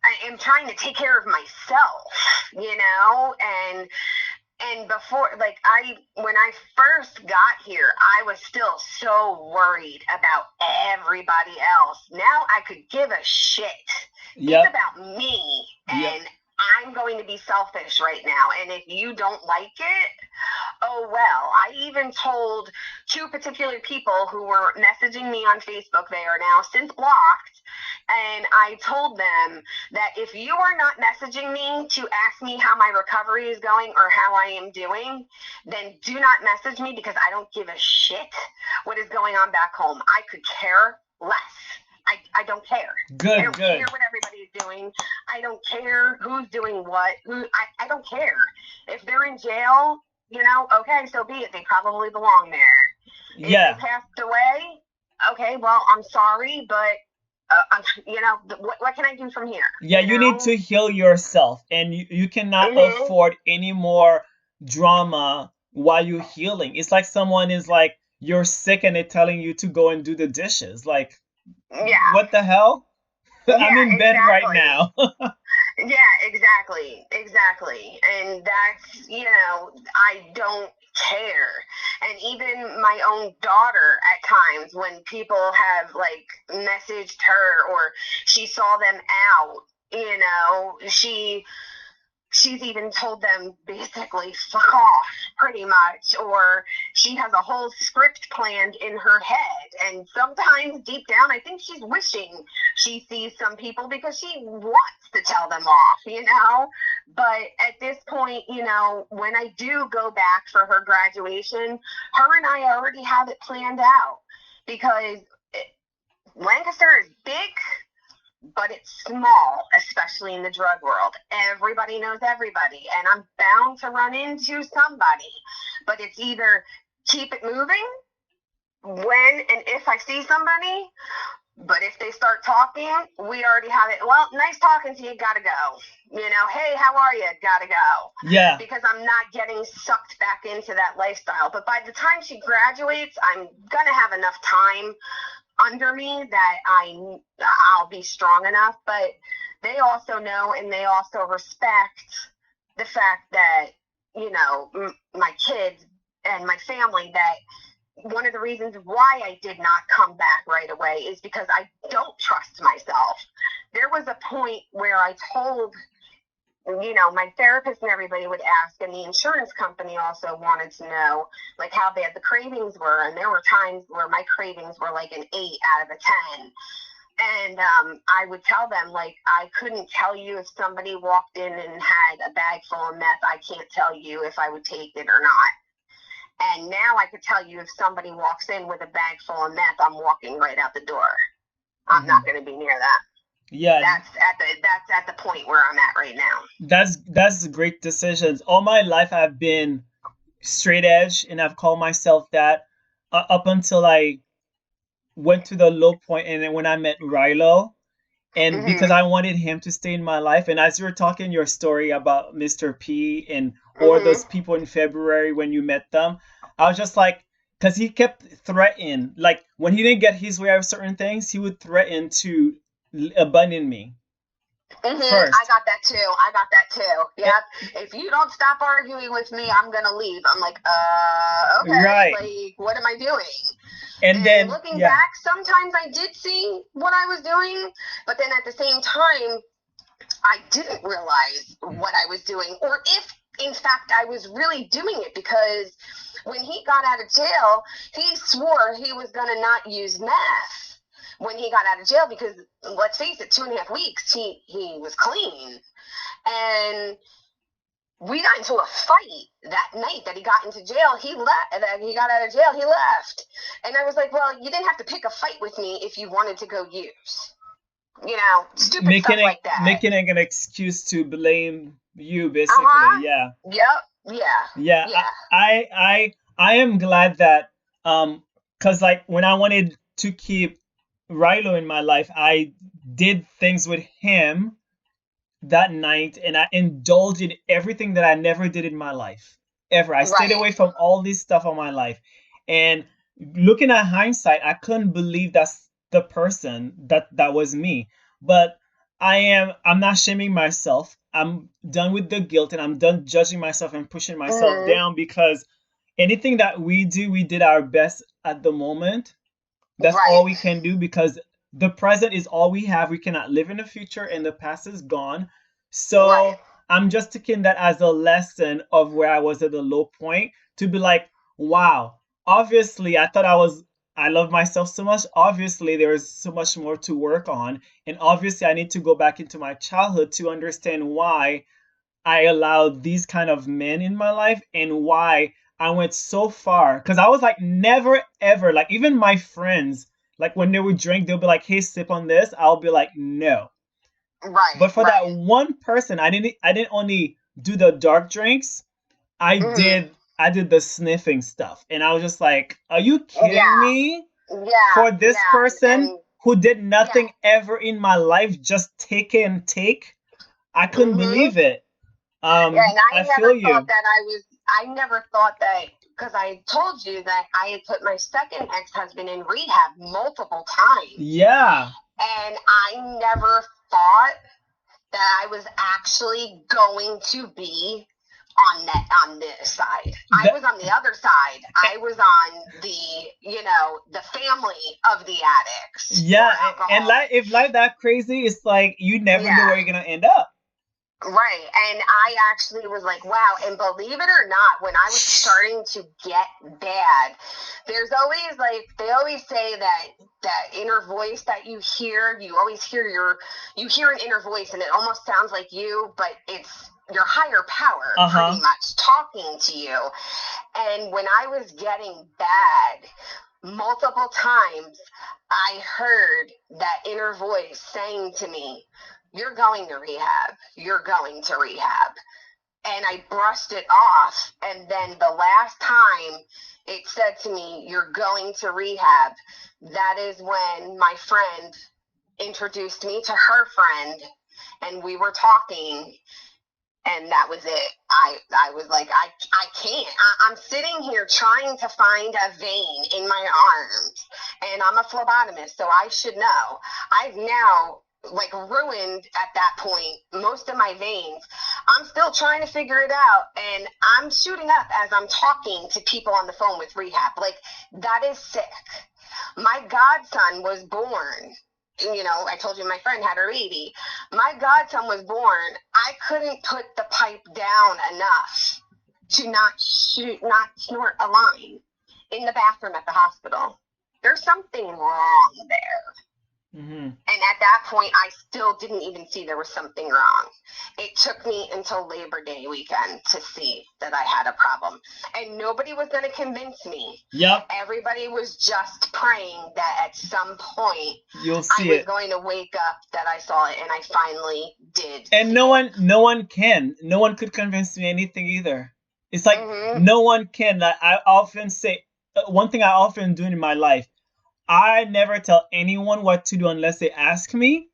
Speaker 2: I am trying to take care of myself, and before, when I first got here, I was still so worried about everybody else. Now I could give a shit.
Speaker 3: Yep.
Speaker 2: It's about me, and
Speaker 3: Yep.
Speaker 2: I'm going to be selfish right now. And if you don't like it, oh well. I even told 2 particular people who were messaging me on Facebook, they are now since blocked, and I told them that if you are not messaging me to ask me how my recovery is going or how I am doing, then do not message me, because I don't give a shit what is going on back home. I could care less. I don't care.
Speaker 3: Good.
Speaker 2: I don't care what everybody is doing. I don't care who's doing what. I don't care. If they're in jail, okay, so be it. They probably belong there.
Speaker 3: Yeah.
Speaker 2: If they passed away, okay, well, I'm sorry, but what can I do from here?
Speaker 3: Yeah, you need to heal yourself, and you cannot afford any more drama while you're healing. It's like someone is like, you're sick and they're telling you to go and do the dishes. Like, what the hell? I'm in bed right now.
Speaker 2: Yeah, exactly. And that's, I don't care. And even my own daughter at times, when people have messaged her or she saw them out, she's even told them basically fuck off, pretty much, or she has a whole script planned in her head. And sometimes deep down, I think she's wishing she sees some people because she wants to tell them off, But at this point, when I do go back for her graduation, her and I already have it planned out, because Lancaster is big, but it's small, especially in the drug world. Everybody knows everybody, and I'm bound to run into somebody. But it's either keep it moving when and if I see somebody, but if they start talking, we already have it. Well, nice talking to you, gotta go. Hey, how are you? Gotta go.
Speaker 3: Yeah.
Speaker 2: Because I'm not getting sucked back into that lifestyle. But by the time she graduates, I'm gonna have enough time under me that I'll be strong enough. But they also know, and they also respect the fact that, my kids and my family, that one of the reasons why I did not come back right away is because I don't trust myself. There was a point where I told, my therapist and everybody would ask, and the insurance company also wanted to know, how bad the cravings were. And there were times where my cravings were like an 8 out of a 10. And I would tell them, I couldn't tell you if somebody walked in and had a bag full of meth. I can't tell you if I would take it or not. And now I could tell you if somebody walks in with a bag full of meth, I'm walking right out the door. I'm not going to be near that.
Speaker 3: Yeah.
Speaker 2: That's at the point where I'm at right now.
Speaker 3: That's great decisions. All my life I've been straight edge, and I've called myself that up until I went to the low point, and then when I met Rilo, and because I wanted him to stay in my life. And as you were talking your story about Mr. P and or those people in February when you met them, I was just like, because he kept threatening, when he didn't get his way of certain things, he would threaten to abandon me. First.
Speaker 2: I got that too. Yeah. If you don't stop arguing with me, I'm gonna leave. I'm like, okay.
Speaker 3: Right.
Speaker 2: What am I doing?
Speaker 3: And then
Speaker 2: looking back, sometimes I did see what I was doing, but then at the same time, I didn't realize what I was doing, or if in fact I was really doing it, because when he got out of jail, he swore he was gonna not use meth when he got out of jail, because let's face it, 2.5 weeks he was clean. And we got into a fight that night that he got into jail. He got out of jail, he left. And I was like, well, you didn't have to pick a fight with me if you wanted to go use. Stupid stuff like that.
Speaker 3: Making an excuse to blame you, basically. Yeah.
Speaker 2: Yep. Yeah.
Speaker 3: I am glad that because when I wanted to keep Rilo in my life, I did things with him that night, and I indulged in everything that I never did in my life ever. I stayed away from all this stuff in my life, and looking at hindsight, I couldn't believe that's the person that was me. But I'm not shaming myself. I'm done with the guilt, and I'm done judging myself and pushing myself down, because anything that we do, we did our best at the moment. That's all we can do, because the present is all we have. We cannot live in the future, and the past is gone. So I'm just taking that as a lesson of where I was at the low point, to be like, wow, obviously I thought I love myself so much. Obviously there is so much more to work on. And obviously I need to go back into my childhood to understand why I allowed these kind of men in my life, and why I went so far. Because I was like, never ever, like, even my friends, like, when they would drink, they'll be like, hey, sip on this. I'll be like, no. But for that one person, I didn't only do the dark drinks. I did the sniffing stuff. And I was just like, are you kidding me? For this person who did nothing ever in my life, just take it and take, I couldn't believe it.
Speaker 2: And I never thought that, because I told you that I had put my second ex-husband in rehab multiple times.
Speaker 3: Yeah.
Speaker 2: And I never thought that I was actually going to be on this side. I was on the other side. I was on the family of the addicts.
Speaker 3: Yeah, and if life that crazy, it's like you never know where you're gonna end up.
Speaker 2: Right. And I actually was like, wow. And believe it or not, when I was starting to get bad, there's always, like, they always say that inner voice that you hear, you always hear you hear an inner voice, and it almost sounds like you, but it's your higher power pretty much talking to you. And when I was getting bad, multiple times, I heard that inner voice saying to me, you're going to rehab. You're going to rehab. And I brushed it off. And then the last time it said to me, you're going to rehab, that is when my friend introduced me to her friend, and we were talking, and that was it. I was like, I can't. I'm sitting here trying to find a vein in my arms, and I'm a phlebotomist, so I should know. I've now ruined at that point most of my veins. I'm still trying to figure it out, and I'm shooting up as I'm talking to people on the phone with rehab. Like, that is sick. My godson was born. I told you my friend had her baby. My godson was born. I couldn't put the pipe down enough to not snort a line in the bathroom at the hospital. There's something wrong there. And at that point, I still didn't even see there was something wrong. It took me until Labor Day weekend to see that I had a problem. And nobody was going to convince me. Yep. Everybody was just praying that at some point I was going to wake up, that I saw it, and I finally did.
Speaker 3: And no one could convince me anything either. It's like no one can. I often say, one thing I often do in my life, I never tell anyone what to do unless they ask me.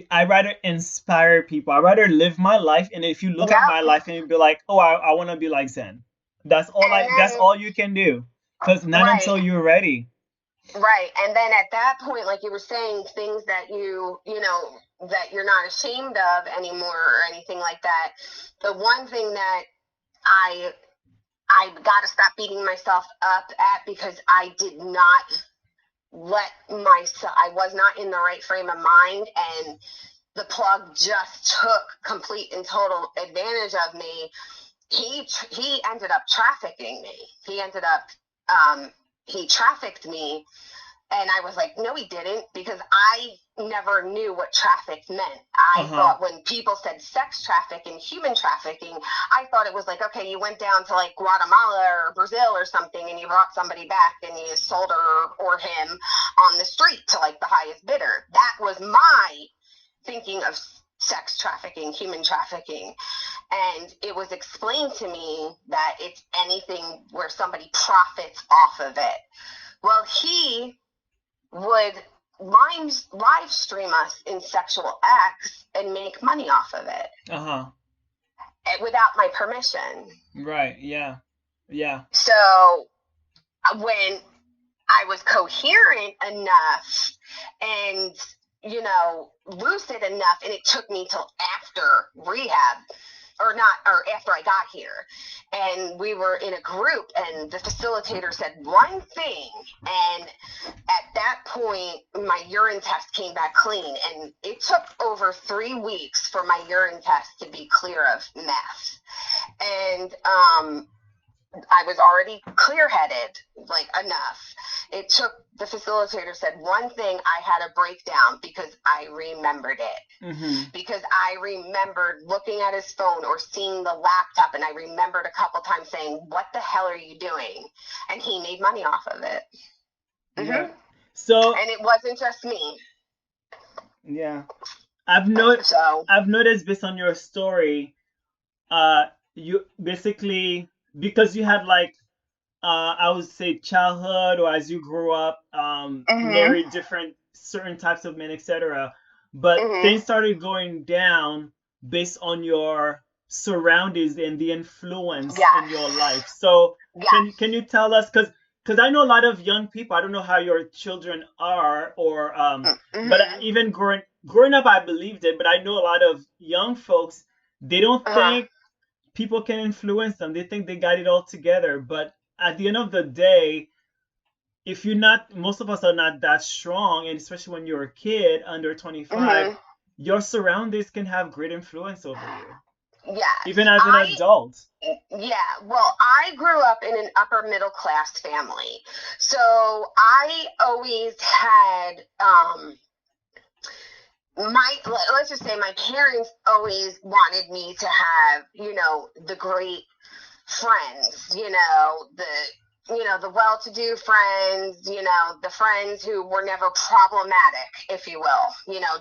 Speaker 3: I rather inspire people. I rather live my life. And if you look at my life and you be like, oh, I want to be like Zen. That's all you can do. Because not until you're ready.
Speaker 2: Right. And then at that point, like you were saying, things that that you're not ashamed of anymore or anything like that. The one thing that I got to stop beating myself up at, because I did not I was not in the right frame of mind, and the plug just took complete and total advantage of me. He ended up trafficking me. He trafficked me, and I was like, no, he didn't, because I never knew what traffic meant. I thought when people said sex trafficking, human trafficking, I thought it was like, okay, you went down to like Guatemala or Brazil or something, and you brought somebody back and you sold her or him on the street to like the highest bidder. That was my thinking of sex trafficking, human trafficking. And it was explained to me that it's anything where somebody profits off of it. Well, he would live stream us in sexual acts and make money off of it. Without my permission.
Speaker 3: Right, yeah.
Speaker 2: So when I was coherent enough and, lucid enough, and it took me till after rehab, or after I got here, and we were in a group, and the facilitator said one thing, and at that point my urine test came back clean, and it took over 3 weeks for my urine test to be clear of meth. And I was already clear-headed, enough. It took, the facilitator said one thing, I had a breakdown because I remembered it.
Speaker 3: Mm-hmm.
Speaker 2: Because I remembered looking at his phone or seeing the laptop, and I remembered a couple times saying, what the hell are you doing? And he made money off of it. Mm-hmm.
Speaker 3: Yeah. So,
Speaker 2: and it wasn't just me.
Speaker 3: Yeah. I've noticed based on your story, you basically, because you had I would say childhood, or as you grew up, married different certain types of men, etc. But things started going down based on your surroundings and the influence in your life. So can you tell us, because I know a lot of young people, I don't know how your children are, or but even growing up, I believed it, but I know a lot of young folks, they don't think people can influence them. They think they got it all together, but at the end of the day, if you're not, most of us are not that strong, and especially when you're a kid under 25, your surroundings can have great influence over you.
Speaker 2: Yeah.
Speaker 3: Even as an adult.
Speaker 2: Yeah. Well, I grew up in an upper middle class family. So I always had, let's just say my parents always wanted me to have, the great friends, the well-to-do friends, the friends who were never problematic, if you will,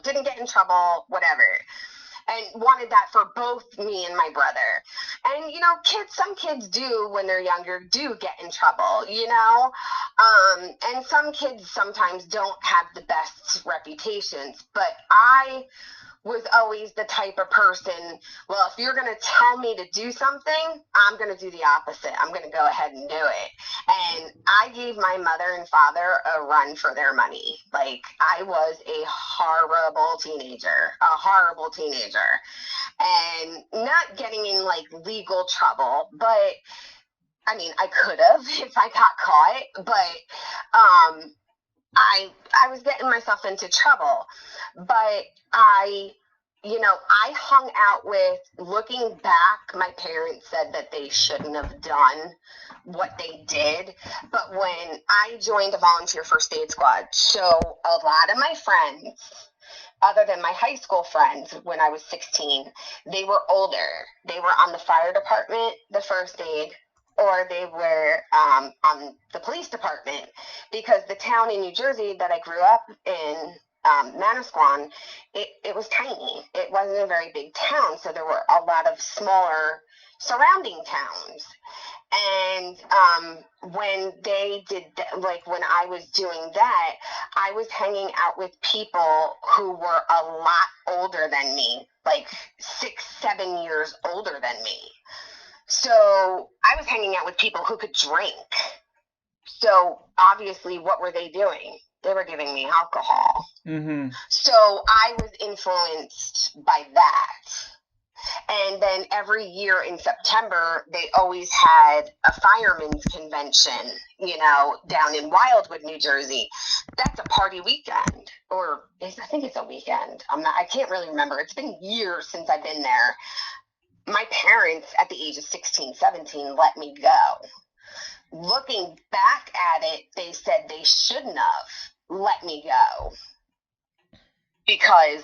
Speaker 2: didn't get in trouble, whatever. And wanted that for both me and my brother. And, some kids do, when they're younger, do get in trouble, and some kids sometimes don't have the best reputations, but I was always the type of person, well, if you're going to tell me to do something, I'm going to do the opposite. I'm going to go ahead and do it. And I gave my mother and father a run for their money. I was a horrible teenager, and not getting in legal trouble, but I mean, I could have if I got caught, but I was getting myself into trouble, but I hung out with, looking back, my parents said that they shouldn't have done what they did, but when I joined a volunteer first aid squad, so a lot of my friends, other than my high school friends when I was 16, they were older. They were on the fire department, the first aid, or they were on the police department, because the town in New Jersey that I grew up in, Manasquan, it was tiny. It wasn't a very big town, so there were a lot of smaller surrounding towns. And when they did, when I was doing that, I was hanging out with people who were a lot older than me, 6-7 years older than me. So I was hanging out with people who could drink. So obviously, what were they doing? They were giving me alcohol.
Speaker 3: Mm-hmm.
Speaker 2: So I was influenced by that. And then every year in September, they always had a firemen's convention, down in Wildwood, New Jersey. That's a party weekend, or I think it's a weekend. I can't really remember. It's been years since I've been there. My parents, at the age of 16, 17, let me go. Looking back at it, they said they shouldn't have let me go because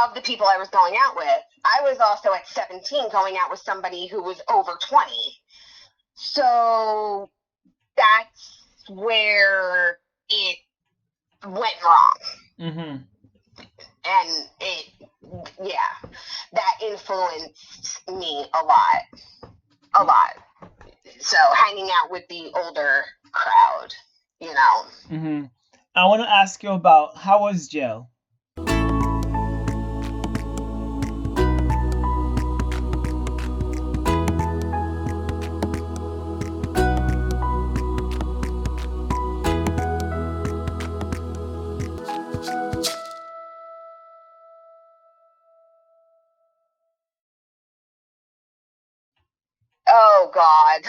Speaker 2: of the people I was going out with. I was also at 17 going out with somebody who was over 20. So that's where it went wrong.
Speaker 3: Mm-hmm.
Speaker 2: And that influenced me a lot. So hanging out with the older crowd,
Speaker 3: Mm-hmm. I want to ask you about, how was jail?
Speaker 2: God.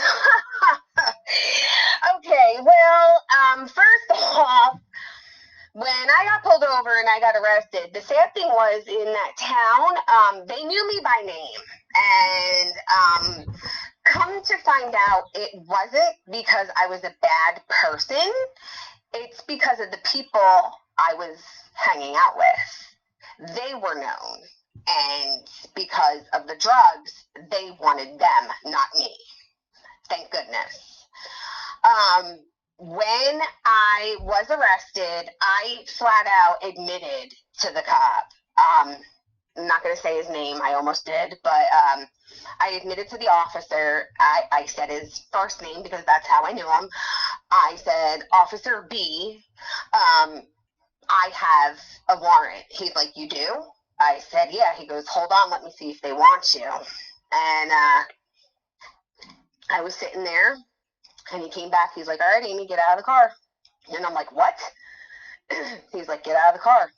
Speaker 2: Okay, well, first off, when I got pulled over and I got arrested, the sad thing was in that town, they knew me by name. And come to find out, it wasn't because I was a bad person. It's because of the people I was hanging out with. They were known. And because of the drugs, they wanted them, not me. Thank goodness. When I was arrested, I flat out admitted to the cop. I'm not going to say his name. I almost did, but I admitted to the officer. I said his first name because that's how I knew him. I said, Officer B, I have a warrant. He's like, you do? I said, yeah. He goes, hold on, let me see if they want you. And I was sitting there, and he came back. He's like, all right, Amy, get out of the car. And I'm like, what? He's like, get out of the car.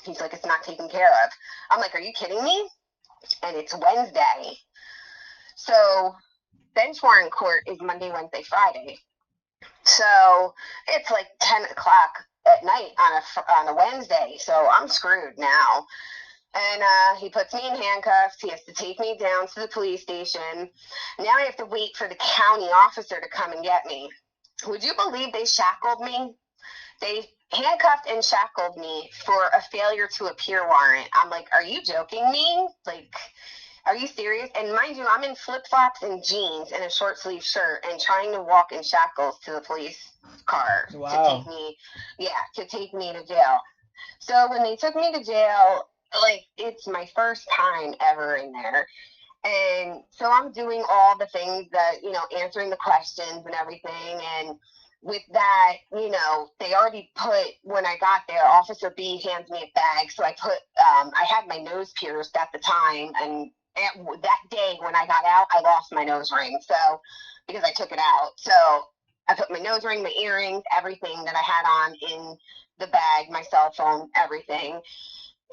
Speaker 2: He's like, it's not taken care of. I'm like, are you kidding me? And it's Wednesday. So bench warrant court is Monday, Wednesday, Friday. So it's like 10 o'clock at night on a Wednesday. So I'm screwed now. And he puts me in handcuffs. He has to take me down to the police station. Now I have to wait for the county officer to come and get me. Would you believe they shackled me? They handcuffed and shackled me for a failure to appear warrant. I'm like, are you joking me? Like, are you serious? And mind you, I'm in flip-flops and jeans and a short sleeve shirt and trying to walk in shackles to the police car
Speaker 3: Wow.
Speaker 2: to take me to jail. So when they took me to jail, like, it's my first time ever in there. And so I'm doing all the things that, answering the questions and everything. And with that, they already put, when I got there, Officer B hands me a bag. So I had my nose pierced at the time. And that day when I got out, I lost my nose ring. So, because I took it out. So I put my nose ring, my earrings, everything that I had on in the bag, my cell phone, everything,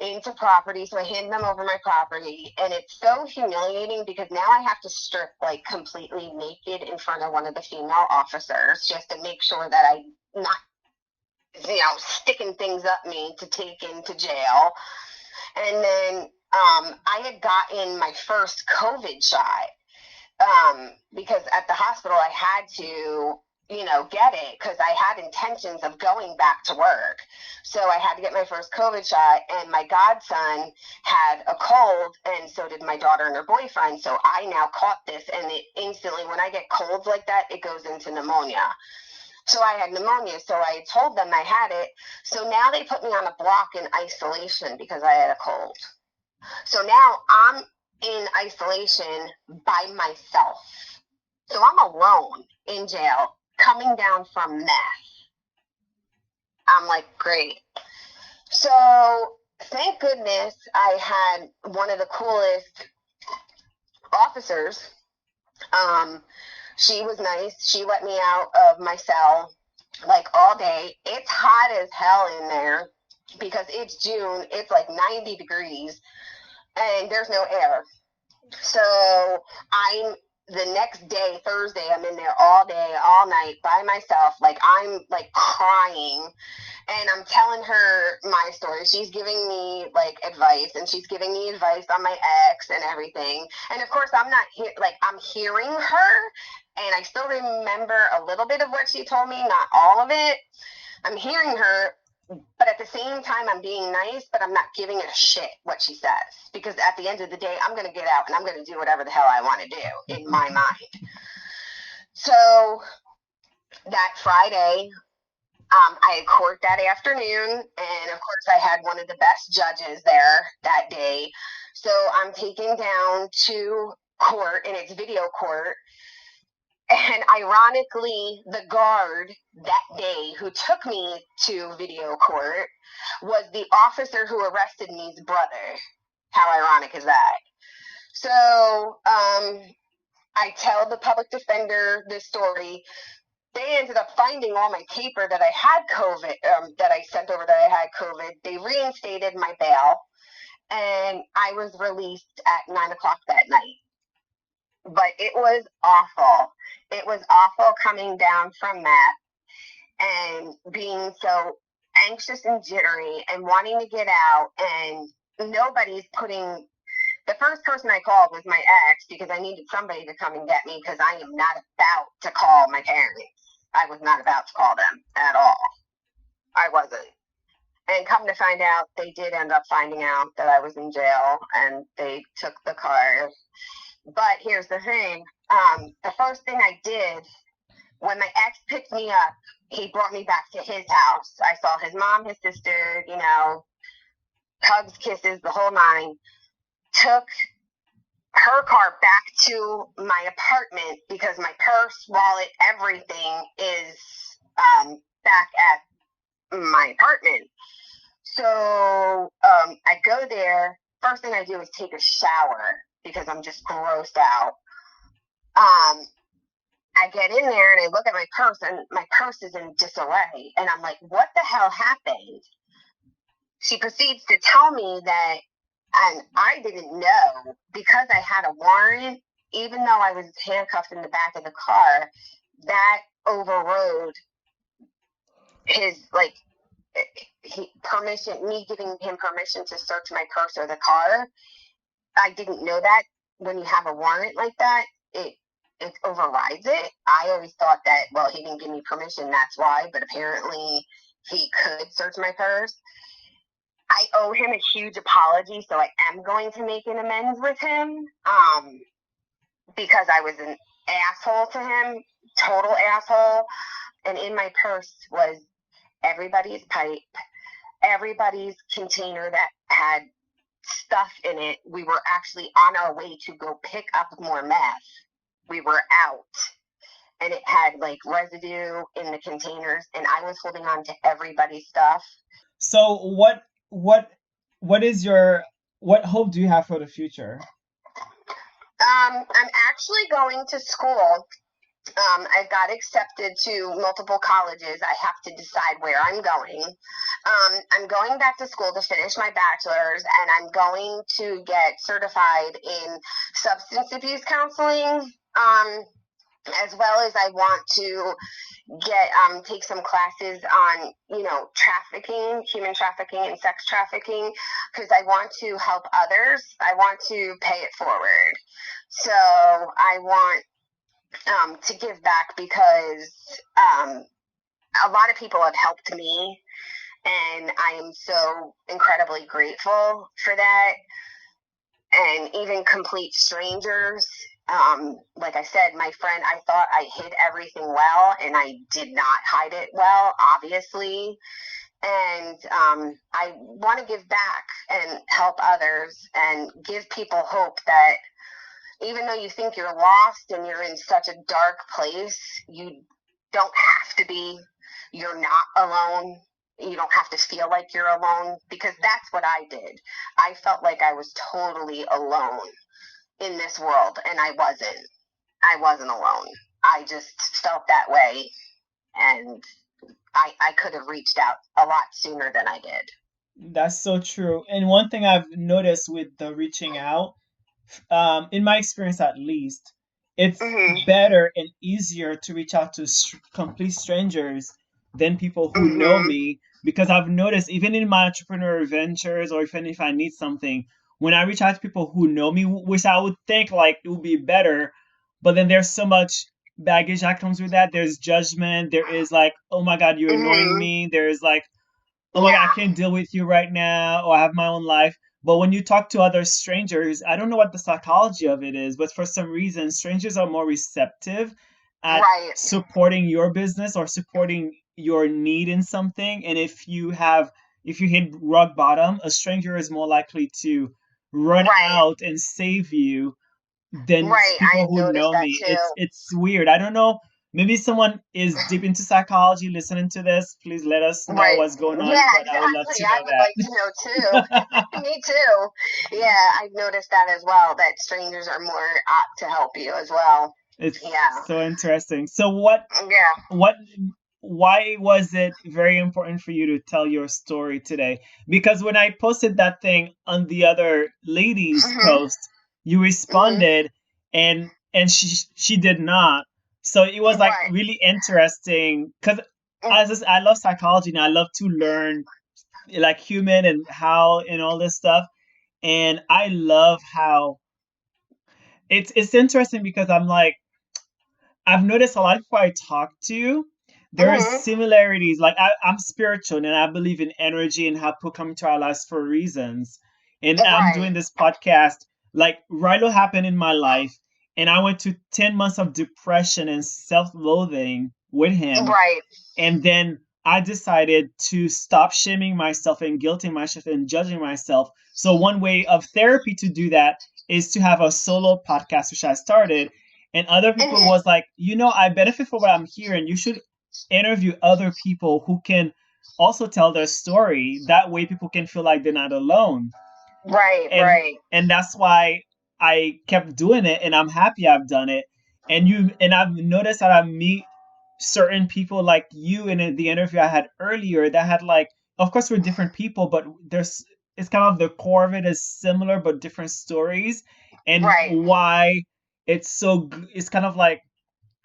Speaker 2: into property. So I hand them over my property, and it's so humiliating because now I have to strip like completely naked in front of one of the female officers just to make sure that I'm not, sticking things up me to take into jail. And then I had gotten my first COVID shot because at the hospital I had to get it because I had intentions of going back to work. So I had to get my first COVID shot, and my godson had a cold, and so did my daughter and her boyfriend. So I now caught this, and it instantly, when I get colds like that, it goes into pneumonia. So I had pneumonia, so I told them I had it. So now they put me on a block in isolation because I had a cold. So now I'm in isolation by myself. So I'm alone in jail, coming down from meth. I'm like, great. So thank goodness I had one of the coolest officers. She was nice. She let me out of my cell like all day. It's hot as hell in there because it's June. It's like 90 degrees and there's no air. So the next day, Thursday, I'm in there all day, all night by myself. Like, I'm like crying, and I'm telling her my story. She's giving me like advice, and she's giving me advice on my ex and everything. And of course, I'm hearing her, and I still remember a little bit of what she told me, not all of it. I'm hearing her, but at the same time, I'm being nice, but I'm not giving a shit what she says. Because at the end of the day, I'm going to get out and I'm going to do whatever the hell I want to do in my mind. So that Friday, I had court that afternoon. And of course, I had one of the best judges there that day. So I'm taken down to court, and it's video court. And ironically, the guard that day who took me to video court was the officer who arrested me's brother. How ironic is that? So I tell the public defender this story. They ended up finding all my paper that I had COVID, that I sent over that I had COVID. They reinstated my bail, and I was released at 9 o'clock that night. but it was awful. It was awful coming down from that and being so anxious and jittery and wanting to get out, and nobody's putting. The first person I called was my ex because I needed somebody to come and get me because I am not about to call my parents. I was not about to call them at all. I wasn't. And come to find out, they did end up finding out that I was in jail, and they took the car. But here's the thing. The first thing I did, when my ex picked me up, he brought me back to his house. I saw his mom, his sister, hugs, kisses, the whole nine. Took her car back to my apartment because my purse, wallet, everything is back at my apartment. So I go there. First thing I do is take a shower because I'm just grossed out. I get in there and I look at my purse, and my purse is in disarray. And I'm like, what the hell happened? She proceeds to tell me that, and I didn't know, because I had a warrant, even though I was handcuffed in the back of the car, that overrode his, me giving him permission to search my purse or the car. I didn't know that when you have a warrant like that, it overrides it. I always thought that, well, he didn't give me permission, that's why, but apparently he could search my purse. I owe him a huge apology, so I am going to make an amends with him, because I was an asshole to him, total asshole. And in my purse was everybody's pipe, everybody's container that had stuff in it. We were actually on our way to go pick up more meth. We were out, and it had residue in the containers, and I was holding on to everybody's stuff.
Speaker 3: So what hope do you have for the future?
Speaker 2: I'm actually going to school. I got accepted to multiple colleges. I have to decide where I'm going. I'm going back to school to finish my bachelor's, and I'm going to get certified in substance abuse counseling, as well as I want to take some classes on, trafficking, human trafficking and sex trafficking, because I want to help others. I want to pay it forward. So I want to give back because a lot of people have helped me, and I am so incredibly grateful for that. And even complete strangers. Like I said, my friend, I thought I hid everything well, and I did not hide it well, obviously. And I want to give back and help others and give people hope that even though you think you're lost and you're in such a dark place, you don't have to be. You're not alone. You don't have to feel like you're alone, because that's what I did. I felt like I was totally alone in this world, and I wasn't. I wasn't alone. I just felt that way, and I could have reached out a lot sooner than I did.
Speaker 3: That's so true. And one thing I've noticed with the reaching out, in my experience at least, it's better and easier to reach out to complete strangers than people who know me, because I've noticed even in my entrepreneurial ventures, or even if I need something, when I reach out to people who know me, which I would think it would be better, but then there's so much baggage that comes with that. There's judgment. There is oh my God, you're annoying me. There's oh my God, I can't deal with you right now, or I have my own life. But when you talk to other strangers, I don't know what the psychology of it is, but for some reason, strangers are more receptive at supporting your business or supporting your need in something. And if you hit rock bottom, a stranger is more likely to run out and save you than people who know me. It's weird. I don't know. Maybe someone is deep into psychology listening to this. Please let us know what's going on.
Speaker 2: Yeah,
Speaker 3: but I would love to know
Speaker 2: I would like to know too. Me too. Yeah, I've noticed that as well, that strangers are more apt to help you as well.
Speaker 3: It's so interesting. So why was it very important for you to tell your story today? Because when I posted that thing on the other lady's post, you responded, and and she did not. So it was like
Speaker 2: Right.
Speaker 3: really interesting because I love psychology and I love to learn like human and how and all this stuff. And I love how it's interesting because I'm like, I've noticed a lot of people I talk to, there's
Speaker 2: Mhm.
Speaker 3: similarities. Like I'm spiritual and I believe in energy and how people come into our lives for reasons. And I'm
Speaker 2: Right.
Speaker 3: doing this podcast. Like Rilo happened in my life, and I went to 10 months of depression and self-loathing with him.
Speaker 2: Right.
Speaker 3: And then I decided to stop shaming myself and guilting myself and judging myself. So one way of therapy to do that is to have a solo podcast, which I started. And other people
Speaker 2: Mhm.
Speaker 3: was like, I benefit from what I'm hearing. You should interview other people who can also tell their story. That way people can feel like they're not alone.
Speaker 2: Right.
Speaker 3: And
Speaker 2: Right.
Speaker 3: and that's why I kept doing it, and I'm happy I've done it. And I've noticed that I meet certain people like you in the interview I had earlier that had like, of course we're different people, but there's it's kind of the core of it is similar but different stories. And
Speaker 2: Right.
Speaker 3: why it's kind of like,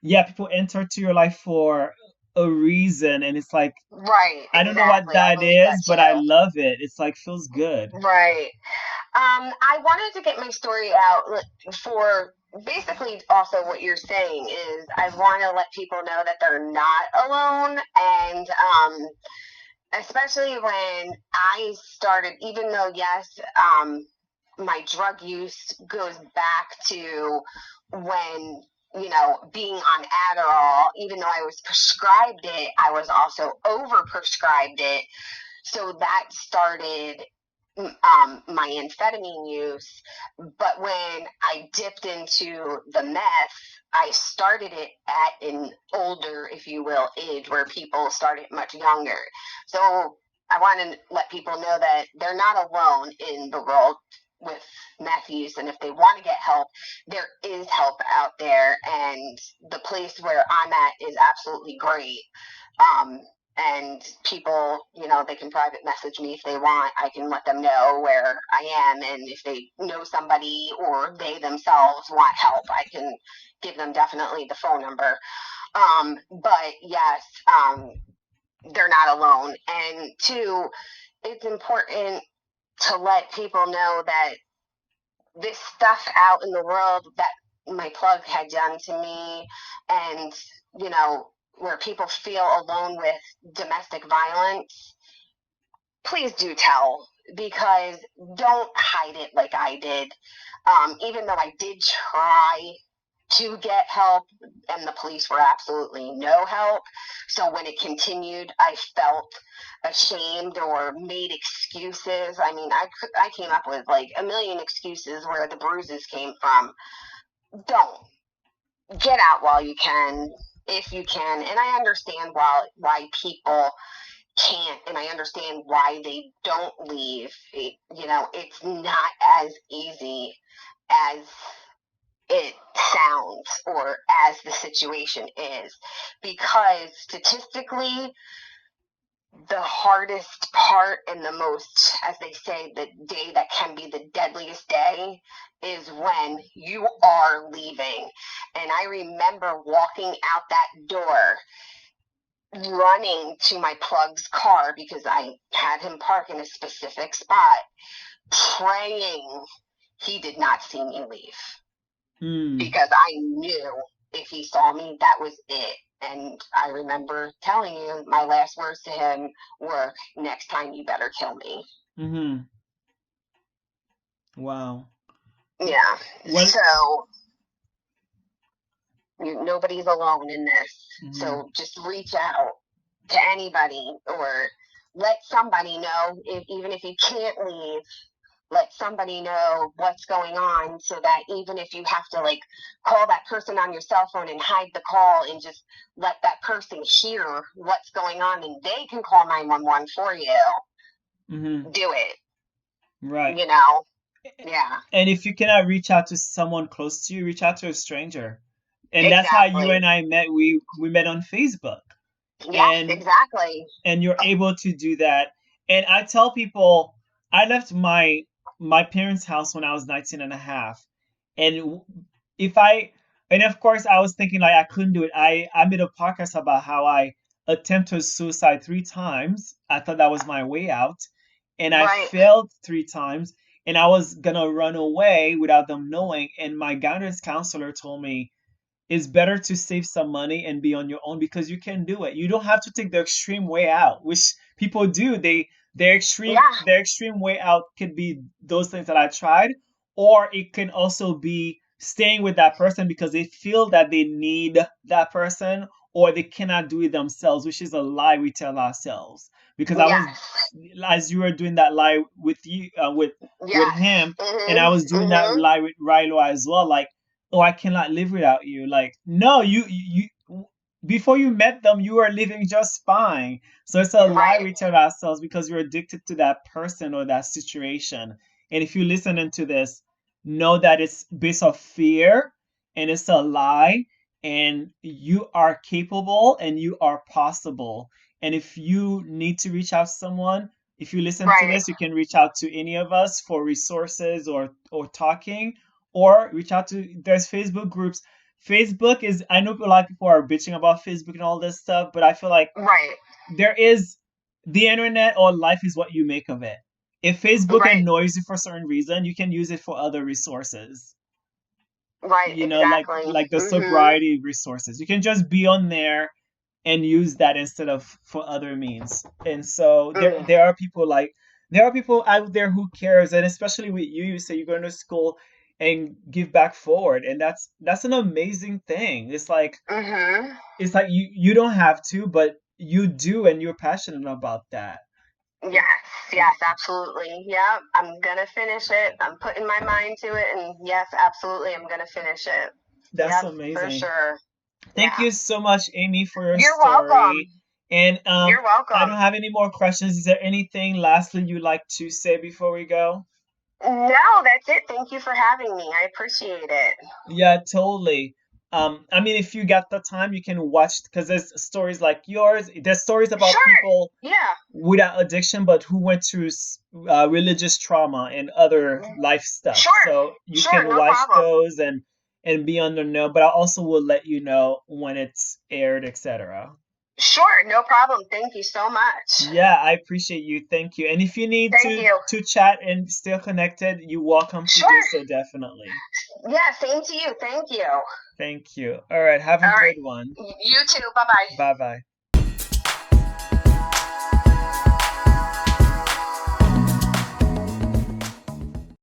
Speaker 3: yeah, people enter to your life for a reason, and it's like,
Speaker 2: Right.
Speaker 3: I don't know what
Speaker 2: Exactly. I
Speaker 3: that
Speaker 2: believe that
Speaker 3: is, but I
Speaker 2: too.
Speaker 3: love it. It's like feels good.
Speaker 2: Right. I wanted to get my story out for basically also what you're saying is I want to let people know that they're not alone, and especially when I started, even though yes, my drug use goes back to when being on Adderall, even though I was prescribed it, I was also over prescribed it. So that started my amphetamine use. But when I dipped into the meth, I started it at an older, if you will, age where people started much younger. So I want to let people know that they're not alone in the world with meth use, and if they want to get help, there is help out there, and the place where I'm at is absolutely great. And people, they can private message me if they want. I can let them know where I am, and if they know somebody or they themselves want help, I can give them definitely the phone number. But yes, they're not alone. And two, it's important to let people know that this stuff out in the world that my plug had done to me, and where people feel alone with domestic violence, please do tell, because don't hide it like I did. Even though I did try to get help, and the police were absolutely no help. So when it continued, I felt ashamed or made excuses. I mean, I came up with like a million excuses where the bruises came from. Don't get out while you can, if you can. And I understand why people can't, and I understand why they don't leave. It's not as easy as it sounds or as the situation is, because statistically the hardest part and the most, as they say, the day that can be the deadliest day is when you are leaving. And I remember walking out that door, running to my plug's car because I had him park in a specific spot, praying he did not see me leave. Because I knew if he saw me, that was it. And I remember telling you, my last words to him were, next time you better kill me.
Speaker 3: Mm-hmm. Wow.
Speaker 2: Yeah.
Speaker 3: Well,
Speaker 2: So nobody's alone in this.
Speaker 3: mm-hmm.
Speaker 2: So just reach out to anybody, or let somebody know, even if you can't leave, let somebody know what's going on, so that even if you have to like call that person on your cell phone and hide the call and just let that person hear what's going on, and they can call 911 for you.
Speaker 3: Mm-hmm.
Speaker 2: Do it.
Speaker 3: Right.
Speaker 2: Yeah.
Speaker 3: And if you cannot reach out to someone close to you, reach out to a stranger. And
Speaker 2: Exactly.
Speaker 3: That's how you and I met. We met on Facebook.
Speaker 2: Yes, exactly.
Speaker 3: And you're able to do that. And I tell people, I left my parents' house when I was 19 and a half. And if I And of course, I was thinking like I couldn't do it. I made a podcast about how I attempted suicide 3 times. I thought that was my way out, and I failed 3 times. And I was gonna run away without them knowing. And my guidance counselor told me it's better to save some money and be on your own because you can do it. You don't have to take the extreme way out, which people do. Their extreme way out could be those things that I tried, or it can also be staying with that person because they feel that they need that person or they cannot do it themselves, which is a lie we tell ourselves. Because I was, as you were doing that lie with you, with him, and I was doing that lie with Rilo as well. Like, oh, I cannot live without you. Like, no, you before you met them, you were living just fine. So it's a lie we tell ourselves because you're addicted to that person or that situation. And if you're listening to this, know that it's based off fear and it's a lie, and you are capable and you are possible. And if you need to reach out to someone, if you listen to this, you can reach out to any of us for resources or talking, or reach out to, there's Facebook groups. Facebook is, I know a lot of people are bitching about Facebook and all this stuff, but I feel like there is, the internet or life is what you make of it. If Facebook annoys you for a certain reason, you can use it for other resources. You know, like the sobriety resources. You can just be on there and use that instead of for other means. And so there are people out there who cares, and especially with you say you're going to school and give back forward, and that's an amazing thing. It's like it's like you don't have to, but you do, and you're passionate about that.
Speaker 2: Yes, absolutely. Yeah, I'm gonna finish it. I'm putting my mind to it, and yes, absolutely, I'm gonna finish it.
Speaker 3: That's amazing.
Speaker 2: For sure.
Speaker 3: Thank you so much, Amy, for your
Speaker 2: You're
Speaker 3: story.
Speaker 2: Welcome.
Speaker 3: And
Speaker 2: you're welcome.
Speaker 3: I don't have any more questions. Is there anything lastly you'd like to say before we go?
Speaker 2: No, that's it. Thank you for having me. I appreciate it.
Speaker 3: Yeah, totally. I mean, if you got the time, you can watch, because there's stories like yours. There's stories about people without addiction, but who went through religious trauma and other life stuff. So you can watch those and be on the know. But I also will let you know when it's aired, etc.
Speaker 2: Sure, no problem. Thank you so much.
Speaker 3: Yeah, I appreciate you. Thank you. And if you need to chat and stay connected, you're welcome to do so, definitely.
Speaker 2: Yeah, same to you. Thank you.
Speaker 3: Thank you. All right, have a great one.
Speaker 2: You too. Bye-bye.
Speaker 3: Bye-bye.